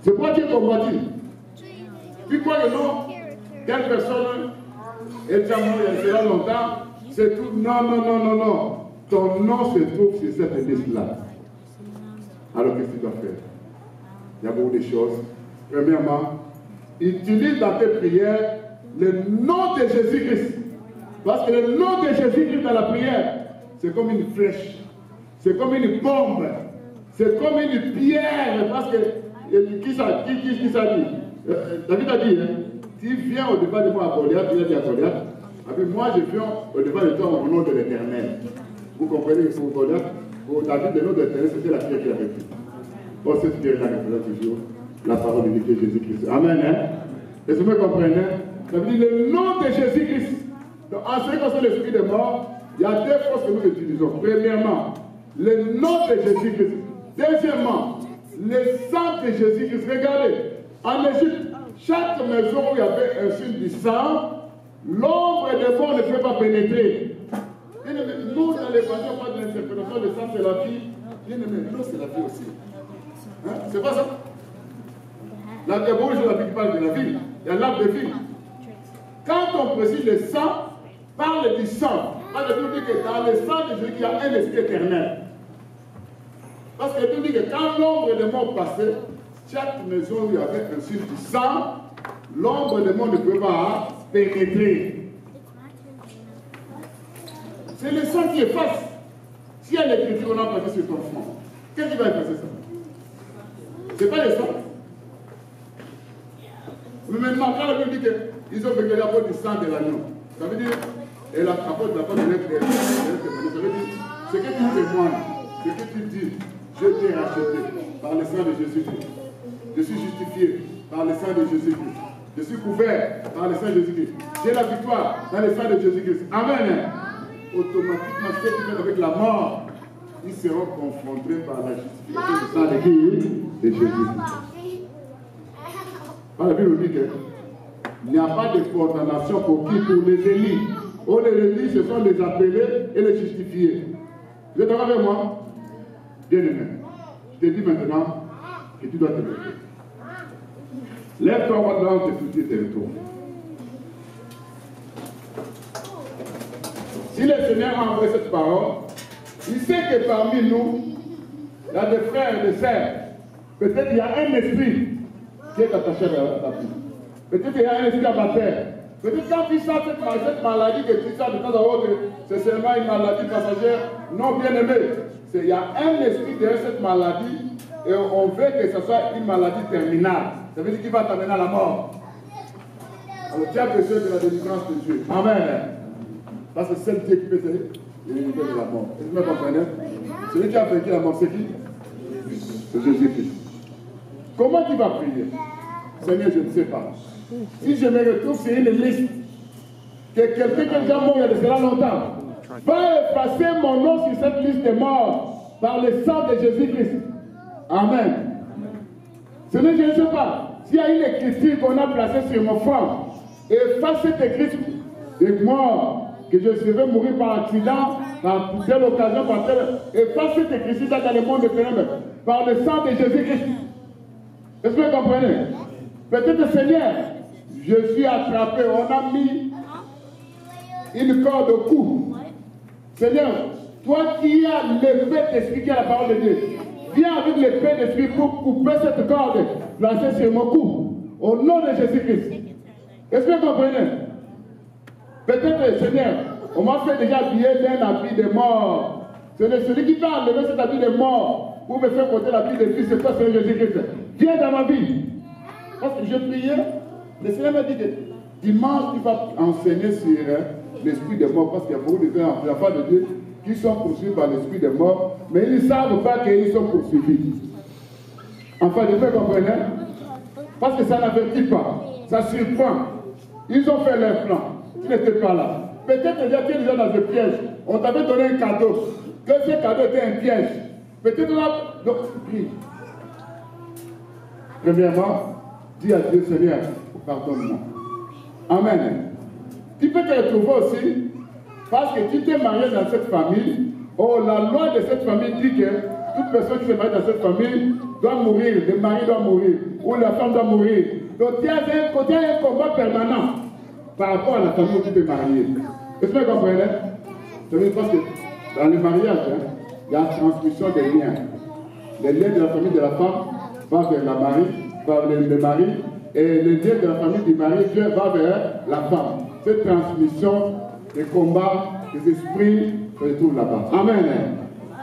S1: C'est quoi tu es combattu? Tu crois que non? Telle personne est déjà morte il y a longtemps, c'est tout. Non. Ton nom se trouve sur cette liste-là. Alors qu'est-ce que tu dois faire? Il y a beaucoup de choses. Premièrement, utilise dans tes prières le nom de Jésus-Christ. Parce que le nom de Jésus-Christ dans la prière, c'est comme une flèche. C'est comme une bombe. C'est comme une pierre. Parce que, qui ça dit? David a dit, tu viens au-devant de moi à Goliath, il a dit à Goliath, moi je viens au-devant de toi au nom de l'Éternel. Vous comprenez que pour Goliath, pour David, le nom de l'Éternel, c'était la pierre qu'il avait prise. Or, cette pierre-là représente toujours la parole de Dieu, Jésus-Christ. Amen. Est-ce que vous comprenez? Ça veut dire le nom de Jésus-Christ. Donc, en ce qui concerne l'esprit de mort, Il y a deux forces que nous utilisons. Premièrement, le nom de Jésus-Christ. Deuxièmement, le sang de Jésus-Christ. Regardez, en Égypte, chaque maison où il y avait un signe du sang, l'ombre des morts ne peut pas pénétrer. Nous, dans l'évangile, on parle de l'interprétation, le sang c'est la vie. Bien aimé, l'eau c'est la vie aussi. Hein? C'est pas ça? La Gabourge, je l'applique pas de la vie. Il y a l'arbre de vie. Quand on précise le sang, parle du sang. Parce que Dieu dit que dans le sang de Jésus, il y a un esprit éternel. Parce que Dieu dit que quand l'ombre des morts passait, chaque maison où il y avait un signe du sang, l'ombre des morts ne peut pas pénétrer. C'est le sang qui efface. Si il y a l'écriture, on a passé sur ton front, qu'est-ce qui va effacer ça? C'est pas le sang. Mais maintenant, quand la Bible dit qu'ils ont vécu la peau du sang de l'agneau, ça veut dire, et la peau de la peau de l'être, ça veut dire, ce que tu témoignes, ce que tu dis, je t'ai racheté par le sang de Jésus-Christ. Je suis justifié par le sang de Jésus-Christ. Je suis couvert par le sang de Jésus-Christ. J'ai la victoire dans le sang de Jésus-Christ. Amen. Automatiquement, ceux qui viennent avec la mort, ils seront confrontés par la justification du sang de qui? De Jésus-Christ. La Bible dit qu'il n'y a pas de condamnation pour qui? Pour les élus. Oh, les élus, ce sont les appelés et les justifiés. Vous êtes d'accord avec moi? Bien aimé. Je te dis maintenant que tu dois te lever. Lève-toi maintenant, te fouiller tes retours. Si le Seigneur a envoyé cette parole, il sait que parmi nous, il y a des frères et des sœurs. Peut-être qu'il y a un esprit qui est attaché à la vie. Peut-être qu'il y a un esprit abatteur. Peut-être quand tu sens cette maladie que tu sens de temps en temps, c'est seulement une maladie passagère. Non, bien aimé. Il y a un esprit derrière cette maladie et on veut que ce soit une maladie terminale. Ça veut dire qu'il va t'amener à la mort. Alors tu as besoin de la délivrance de Dieu. Amen. Parce que c'est le Dieu qui peut te délivrer de la mort. Est-ce que vous comprenez? Celui qui a vaincu la mort, c'est qui? C'est Jésus-Christ. Comment tu vas prier? Seigneur, je ne sais pas. Si je me retrouve sur une liste, que quelqu'un qui est déjà mort il y a de cela longtemps, va effacer mon nom sur cette liste de morts par le sang de Jésus-Christ. Amen. Seigneur, je ne sais pas. S'il y a une écriture qu'on a placée sur mon front, efface cette écriture de mort, que je vais mourir par accident, par telle occasion, par telle. Efface cette écriture dans le monde de ténèbres, par le sang de Jésus-Christ. Est-ce que vous comprenez? Peut-être, Seigneur, je suis attrapé, on a mis une corde au cou. Seigneur, toi qui as l'épée d'esprit, qui a la parole de Dieu, viens avec l'épée d'esprit pour couper cette corde placée sur mon cou. Au nom de Jésus-Christ. Est-ce que vous comprenez? Peut-être, Seigneur, on m'a fait déjà habiller d'un habit de mort. C'est celui qui va enlever cet habit de mort pour me faire porter l'habit de vie, c'est toi, Seigneur Jésus-Christ. Viens dans ma vie. Parce que je priais, le Seigneur m'a dit que dimanche, tu vas enseigner sur l'esprit des morts, parce qu'il y a beaucoup de gens, la part de Dieu, qui sont poursuivis par l'esprit des morts, mais ils ne savent pas qu'ils sont poursuivis. Enfin, vous comprenez? Parce que ça n'avertit pas, ça surprend. Ils ont fait leur plan, tu n'étais pas là. Peut-être qu'il y a des gens dans ce piège, on t'avait donné un cadeau, que ce cadeau était un piège. Peut-être là, donc, prie. Premièrement, dis à Dieu, Seigneur, pardonne-moi. Amen. Tu peux te retrouver aussi, parce que tu t'es marié dans cette famille. Oh, la loi de cette famille dit que toute personne qui se marie dans cette famille doit mourir, le mari doit mourir, ou la femme doit mourir. Donc il y a un combat permanent par rapport à la famille où tu t'es marié. Est-ce que vous comprenez? C'est parce que dans le mariage, il y a la transmission des liens. Les liens de la famille de la femme vont vers le mari, et les liens de la famille du mari va vers la femme. Cette transmission des combats, des esprits, se retrouve là-bas. Amen.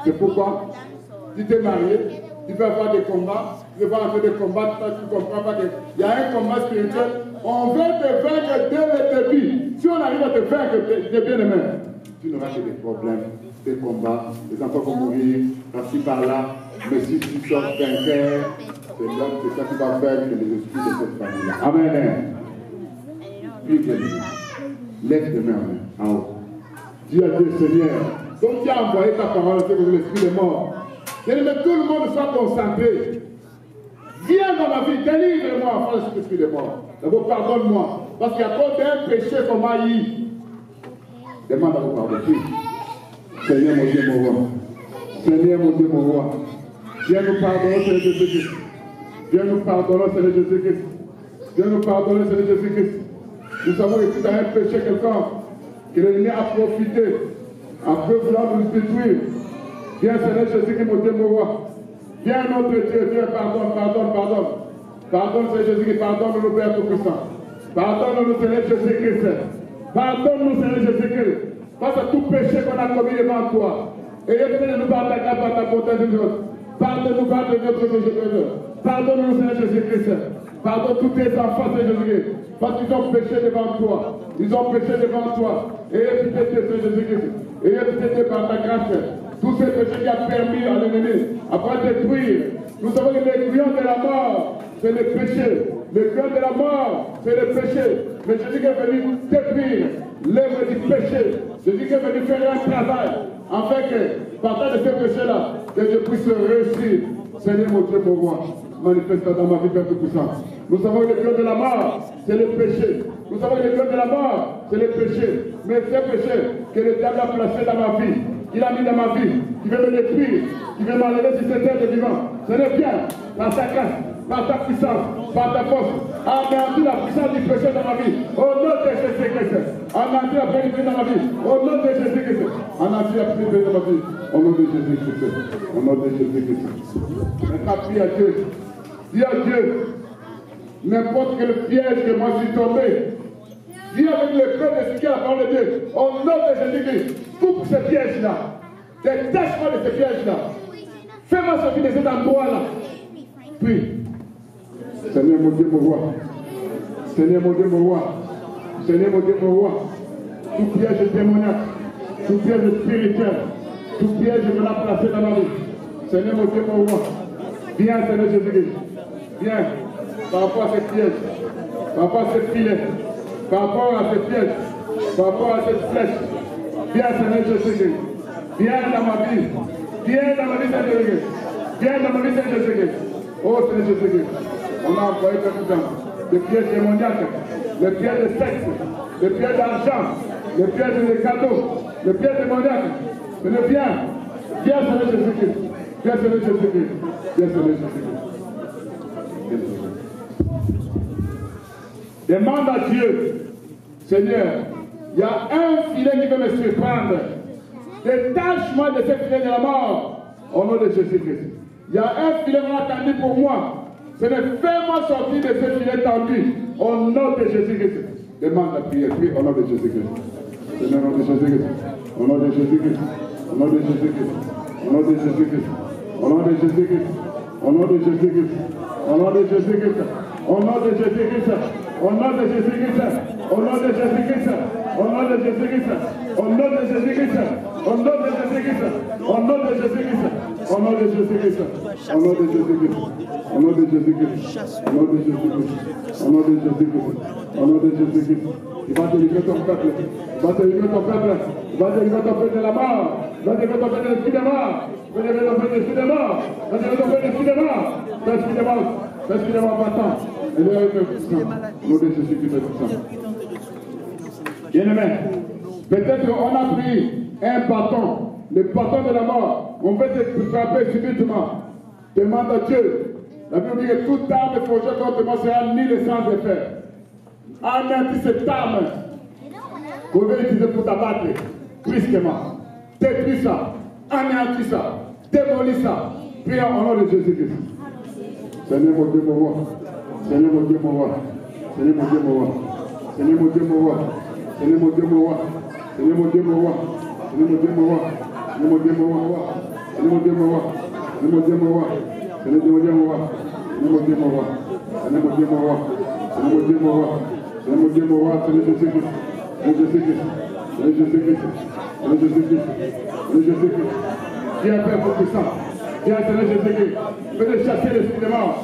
S1: C'est pourquoi, si tu es marié, tu peux avoir des combats, tu vas avoir des combats, tu ne comprends pas qu'il y a un combat spirituel. On veut te vaincre dès le début. Si on arrive à te vaincre, t'es bien aimé, tu n'auras que des problèmes, des combats, les enfants vont mourir, par-ci par-là. Mais si tu sors vainqueur, c'est ça qui va faire que les esprits de cette famille-là. Amen. Puis, lève tes mains en haut. Dis à Dieu, Seigneur, comme tu as envoyé ta parole, c'est que l'esprit est mort. Que tout le monde soit concentré. Viens dans ma vie, délivre-moi, enfin l'esprit est mort. D'abord, pardonne-moi. Parce qu'il y a trop d'un péché qu'on m'a haï. Demande à vous pardonner. Seigneur, mon Dieu, mon roi. Seigneur, mon Dieu, mon roi. Viens nous pardonner, Seigneur Jésus-Christ. Viens nous pardonner, Seigneur Jésus-Christ. Viens nous pardonner, Seigneur Jésus-Christ. Nous savons que si tu as un péché quelqu'un, que l'ennemi a profité, après vouloir nous détruire. Viens, Seigneur Jésus-Christ, mon Dieu, mon roi. Viens, notre Dieu, viens, pardonne, pardonne, pardonne. Pardonne, Seigneur Jésus-Christ, pardonne-nous, Père Tout-Puissant. Pardonne-nous, Seigneur Jésus-Christ. Pardonne-nous, Seigneur Jésus-Christ. Face à tout péché qu'on a commis devant toi. Et aide-nous par ta grâce, par ta bonté de Dieu. Pardonne-nous, pardonne notre Jésus. Pardonne-nous, Seigneur Jésus-Christ. Pardonne tous tes enfants, Seigneur Jésus-Christ. Parce qu'ils ont péché devant toi. Ils ont péché devant toi. Et évitez, Seigneur Jésus-Christ. Et évitez par ta grâce. Tous ces péchés qui ont permis à l'ennemi, après détruire. Nous savons que les clients de la mort, c'est le péché. Le cœur de la mort, c'est le péché. Mais Jésus est venu détruire l'œuvre du péché. Jésus est venu faire un travail, afin que, partant de ce péché-là, que je puisse réussir. Seigneur mon Dieu, mon roi, manifeste dans ma vie, Père Tout-Puissant. Nous savons que le cœur de la mort, c'est le péché. Nous savons que le cœur de la mort, c'est le péché. Mais ce péché que le diable a placé dans ma vie, qu'il a mis dans ma vie, qui veut me détruire, qui veut m'enlever sur cette terre de vivant, ce n'est bien, par ta grâce, par ta puissance, par ta force, anéantir la puissance du péché dans ma vie, au nom de Jésus-Christ, anéantir la périphérie dans ma vie, au nom de Jésus-Christ, anéantir la périphérie dans ma vie, au nom de Jésus-Christ, au nom de Jésus-Christ. Maintenant, prie à Dieu, dis à Dieu, n'importe quel piège que moi je suis tombé, dis avec le cœur de ce qui a la parole de Dieu, au nom de Jésus-Christ, coupe ces pièges-là, détache-moi de ces pièges-là, fais-moi sortir de cet endroit-là. Puis, Seigneur mon Dieu, mon roi, Seigneur mon Dieu, mon roi, Seigneur mon Dieu, mon roi, tout piège démoniaque, tout piège spirituel, tout piège que l'on a placé dans ma vie, Seigneur mon Dieu, mon roi, viens, Seigneur Jésus-Christ, viens, par rapport à ces pièges, par rapport à ces filets, par rapport à ces pièges, par rapport à cette flèche, viens, Seigneur Jésus-Christ, viens dans ma vie, viens dans ma vie, Seigneur Jésus-Christ, viens dans ma vie, Seigneur Jésus-Christ. Oh Seigneur Jésus-Christ, on a envoyé tout temps des pièges démoniaques, les pièges de sexe, les pièges d'argent, les pièges de cadeaux, les pièges démoniaques. Seigneur, viens, viens Seigneur Jésus-Christ, viens Seigneur Jésus-Christ, viens Seigneur Jésus-Christ. Demande à Dieu, Seigneur, il y a un filet qui veut me surprendre. Détache-moi de ce filet de la mort, au nom de Jésus-Christ. Il y a un filet qu'on a tendu pour moi. Seigneur, fais-moi sortir de ce filet tendu, au nom de Jésus-Christ. Demande la prière, prie au nom de Jésus-Christ. Seigneur, au nom de Jésus-Christ. Au nom de Jésus-Christ. Au nom de Jésus-Christ. Au nom de Jésus-Christ. Au nom de Jésus-Christ. Au nom de Jésus-Christ. Au nom de Jésus-Christ. Au nom de Jésus-Christ. Au nom de Jésus-Christ. Au nom de Jésus-Christ. Au nom de Jésus-Christ. Au nom de Jésus-Christ. Au nom de Jésus-Christ. Au nom de Jésus-Christ. Au nom de Jésus-Christ. Au nom de Jésus-Christ. Au nom de Jésus-Christ. Au nom de Jésus-Christ. Au nom de Jésus-Christ. Au nom de Jésus-Christ. Il va délivrer ton peuple. Il va délivrer ton peuple. Il va délivrer ton peuple de la mort. Il va délivrer ton peuple de l'esprit de mort. Il va délivrer ton peuple de l'esprit de mort. Il va délivrer ton peuple de l'esprit de mort. L'esprit de mort. L'esprit de mort va-t'en. Et le nom de Jésus-Christ est puissant. Bien-aimé, peut-être on a pris un bâton, le bâton de la mort. On peut te frapper subitement. Demande à Dieu. La Bible dit que toute arme forgée contre moi sera nulle sans effet. Anéantis cette arme qu'on veut utiliser pour t'abattre tristement. Détruis ça. Anéantis ça. Démolis ça. Prions au nom de Jésus-Christ. Seigneur mon Dieu, mon roi. Seigneur mon Dieu, mon roi. Seigneur mon Dieu, mon roi. Seigneur mon Dieu, mon roi. Seigneur mon Dieu, mon roi. Seigneur mon Dieu, mon roi. Seigneur mon Dieu, mon roi. Seigneur mon Dieu, mon roi. Seigneur mon Dieu, mon roi. Seigneur mon Dieu, mon roi. Seigneur mon Dieu, mon roi. Seigneur mon Dieu, mon roi. Seigneur mon Dieu, mon roi. Seigneur mon Dieu, mon roi. Seigneur mon Dieu, mon roi. Seigneur Jésus-Christ. Seigneur Jésus-Christ. Seigneur Jésus-Christ. Seigneur Jésus-Christ. Seigneur Jésus-Christ. Viens, Père Tout-Puissant. Viens, Seigneur Jésus-Christ. Venez chasser l'esprit de mort.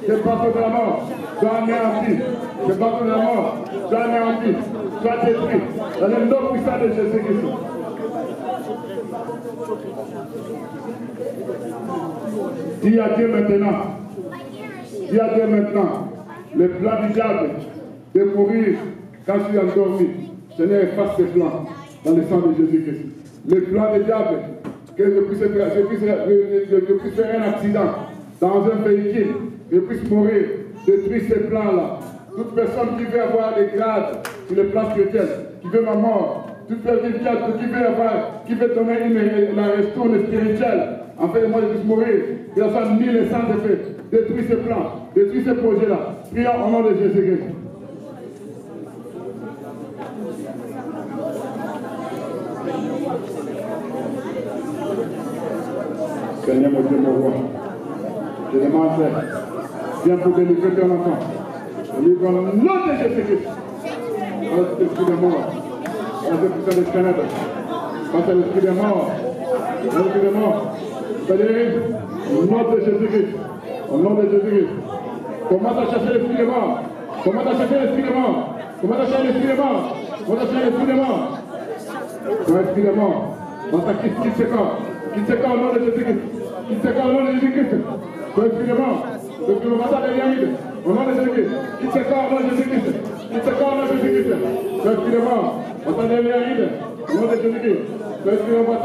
S1: Le bâton de la mort. Sois anéanti. Le bâton de la mort. Sois anéanti. Sois détruit. Dans le nom puissant de Jésus-Christ. Dis à Dieu maintenant. Dis à Dieu maintenant. Le plan du diable de mourir quand je suis endormi. Seigneur, efface ce plan dans le sang de Jésus-Christ. Le plan du diable, que je puisse faire un accident dans un véhicule, que je puisse mourir, détruire ces plans-là. Toute personne qui veut avoir des grades sur le plan spirituel, qui veut ma mort, toute personne qui veut donner la retourne spirituelle, en fait, moi je puisse mourir, que ça soit mille et cent effets, détruire ces plans, détruire ces projets-là. Prions au nom de Jésus-Christ. Seigneur mon Dieu, mon roi, je demande, viens pour délivrer ton enfant. Je livre dans le nom de Jésus-Christ. Dans l'esprit de mort, dans l'esprit de ténèbres, dans l'esprit de mort, dans l'esprit de mort. C'est-à-dire, au nom de Jésus-Christ, au nom de Jésus-Christ, commence à chercher l'esprit de mort, commence à chercher l'esprit de mort, commence à chercher l'esprit de mort, commence à chercher l'esprit de mort. Dans l'esprit de mort, dans ta quitte ce corps au nom de Jésus-Christ. Quitte ce corps au nom de Jésus-Christ. Dans l'esprit de mort, l'esprit de mort, au nom de Jésus-Christ. Quitte ce corps au nom de Jésus-Christ. Quitte ce corps au nom de Jésus-Christ. Dans l'esprit de mort, au nom de Jésus-Christ. Dans l'esprit de mort,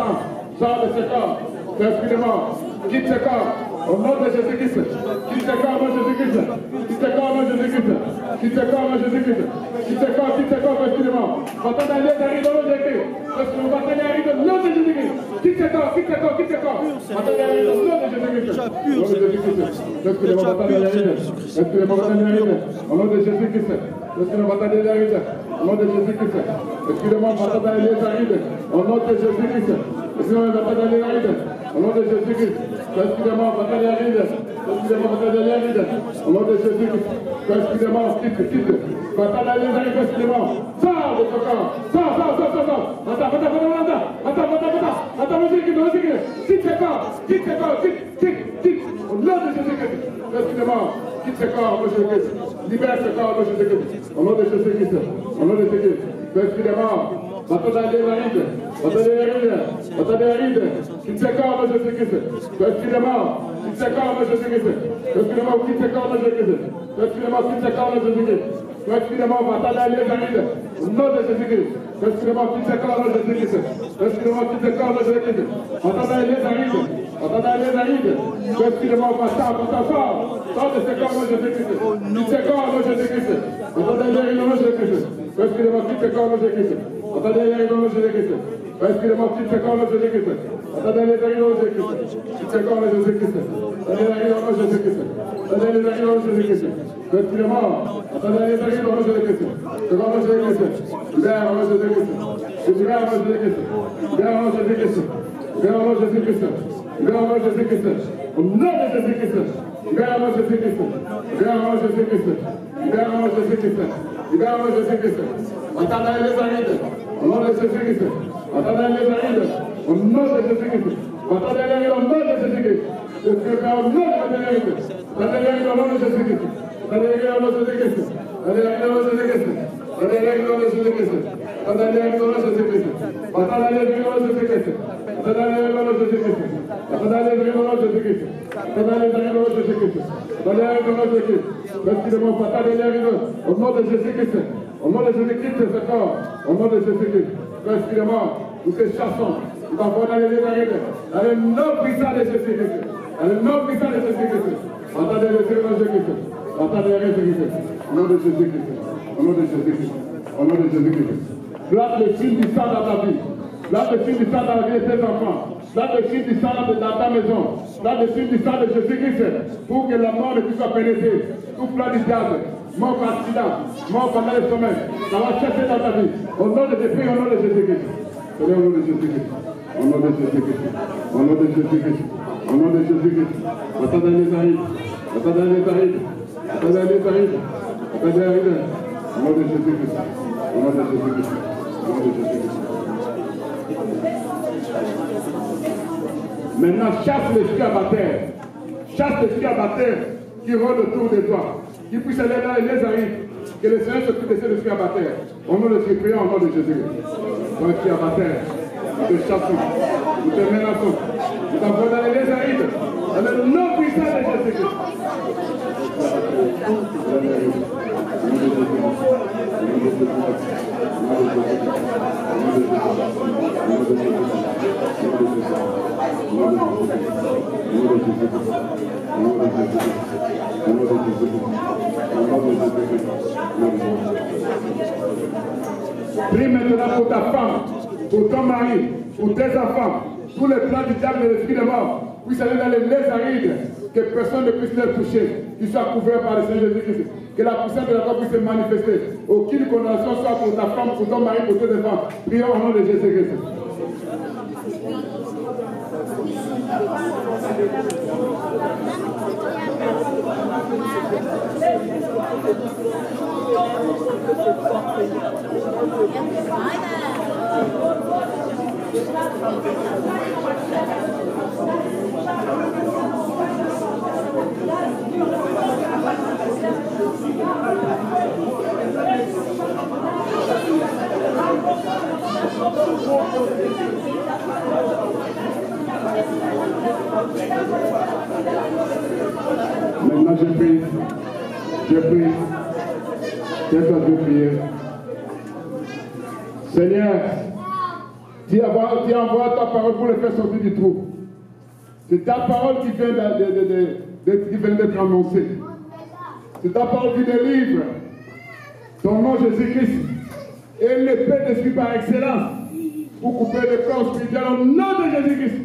S1: sors de ce corps. Dans l'esprit de mort, quitte ce corps. Au nom de Jésus-Christ, quitte ce corps au nom de Jésus-Christ, quitte ce corps au nom de Jésus-Christ, quitte ce corps au nom de Jésus-Christ, quitte ce corps, respire de mort. Maintenant, dans les arrives dans le Jésus-Christ, parce que nous va aller arriver dans le nom de Jésus-Christ. Quitte ce corps, quitte ce corps, quitte ce corps. Maintenant, dans le nom de Jésus-Christ. Au nom de Jésus-Christ. Respire de mort, maintenant, dans les arrives. Respire de mort, maintenant, dans les arrives. Au nom de Jésus-Christ. Respire de mort, maintenant, dans les arrives. Au nom de Jésus-Christ. Respire de mort, maintenant, dans les arrives. Au nom de Jésus-Christ. Respire de mort, maintenant, dans les arrives. Au nom de Jésus-Christ. Excusez-moi, bataille arrive. Excusez-moi, bataille arrive. Au nom de Jésus-Christ. Excusez-moi, quitte. Bataille arrive, excusez-moi. Sors de ton corps. Sors. Attends, quitte ce corps. Au nom de Jésus-Christ. Excusez-moi, quitte ce corps, au nom de Jésus-Christ. Libère ce corps, au nom de Jésus-Christ. Au nom de Jésus-Christ. Au nom de Jésus-Christ. Excusez-moi. Attendez, quitte ce corps de Jésus-Christ. Excusez-moi, quitte ce corps de Jésus-Christ. Excusez-moi, quitte ce corps de Jésus-Christ. Excusez-moi, quitte ce corps de Jésus-Christ. Excusez-moi, attendez, au nom de Jésus-Christ. Excusez-moi, quitte ce corps de Jésus-Christ. Excusez-moi, quitte ce corps de Jésus-Christ. Attendez, excusez-moi, sors de ce corps de Jésus-Christ. Quitte ce corps de Jésus-Christ. Attendez, au nom de Jésus-Christ. Excusez-moi, quitte ce corps de Jésus-Christ. Attendez, au nom de Jésus-Christ. Excusez-moi, quitte ce corps de Jésus-Christ. Attendez, au nom de Jésus-Christ. Quitte ce corps de Jésus-Christ. Attendez, au nom de Jésus-Christ. Attendez, au nom de Jésus-Christ. Excusez-moi, attendez, au nom de Jésus-Christ. Ce corps de Jésus-Christ. Libère au nom de Jésus-Christ. Libère au nom de Jésus-Christ. Libère au nom de Jésus-Christ. Libère au nom de Jésus-Christ. Libère au nom de Jésus-Christ. Au nom de Jésus-Christ. Libère au nom de Jésus-Christ. Libère au nom de Jésus-Christ. Libère au nom de Jésus-Christ. Libère au nom de Jésus-Christ. Attendez les arides. Au nom de Jésus-Christ. Attendez les arides. Au nom de Jésus-Christ. Attendez les arides au nom de Jésus-Christ. Je suis au nom de Jésus-Christ. Attendez les arides au nom de Jésus-Christ. Attendez les arides au nom de Jésus-Christ. Attendez les arides au nom de Jésus-Christ. Attendez les arides au nom de Jésus-Christ. Attendez les arides au nom de Jésus-Christ. Attendez les arides au nom de Jésus-Christ. Attendez les arides au nom de Jésus-Christ. Attendez les arides au nom de Jésus-Christ. Attendez les arides au nom de Jésus-Christ. Attendez les arides au nom de Jésus-Christ. Excusez-moi, attendez les arides au nom de Jésus-Christ. Au nom de Jésus-Christ, c'est ce corps. Au nom de Jésus-Christ. Excusez-moi, nous te chassons. Nous t'envoyons dans les arides. Dans le nom puissant de Jésus-Christ. Dans le nom puissant de Jésus-Christ. Attendez les arides au nom de Jésus-Christ. Attendez les arides au nom de Jésus-Christ. Au nom de Jésus-Christ. Au nom de Jésus-Christ. Place le signe du sang dans ta vie. Place le signe du sang dans la vie de tes enfants. Place le signe du sang dans ta maison. Place le signe du sang de Jésus-Christ pour que la mort ne puisse pas pénétrer. Tout plan du diable, mort par accident, mort pendant le sommeil, ça va chercher dans ta vie. Au nom de Jésus, au nom de Jésus-Christ. Au nom de Jésus-Christ. Au nom de Jésus-Christ. Au nom de Jésus-Christ. Au nom de Jésus-Christ. Attendez les arides. Attendez les arides. Attendez les arides. Attendez les arides. Au nom de Jésus-Christ. Au nom de Jésus-Christ. Au nom de Jésus-Christ. Maintenant, chasse l'esprit abatteur. Chasse l'esprit abatteur qui rôde autour de toi. Qui puisse aller là et les arrive. Que le Seigneur s'occupe de cet esprit abatteur. Au nom de Jésus, prions au nom de Jésus. Ton esprit abatteur, nous te chassons, nous te menaçons. Nous t'envoyons dans les arrives. Dans le nom puissant Prie maintenant pour ta femme, pour ton mari, pour tes enfants, tous les plans du diable et l'esprit de mort puissent aller dans les lacs arides, que personne ne puisse les toucher, qu'ils soient couverts par le Seigneur Jésus-Christ, que la puissance de la croix puisse se manifester. Aucune condamnation soit pour ta femme, pour ton mari, pour tes enfants. Prions au nom de Jésus-Christ. Maintenant je prie, laisse-moi prier. Seigneur, tu envoies ta parole pour les faire sortir du trou. C'est ta parole qui vient d'être annoncée. C'est ta parole qui délivre. Ton nom Jésus-Christ est l'épée d'esprit par excellence pour couper le corps spirituel au nom de Jésus-Christ.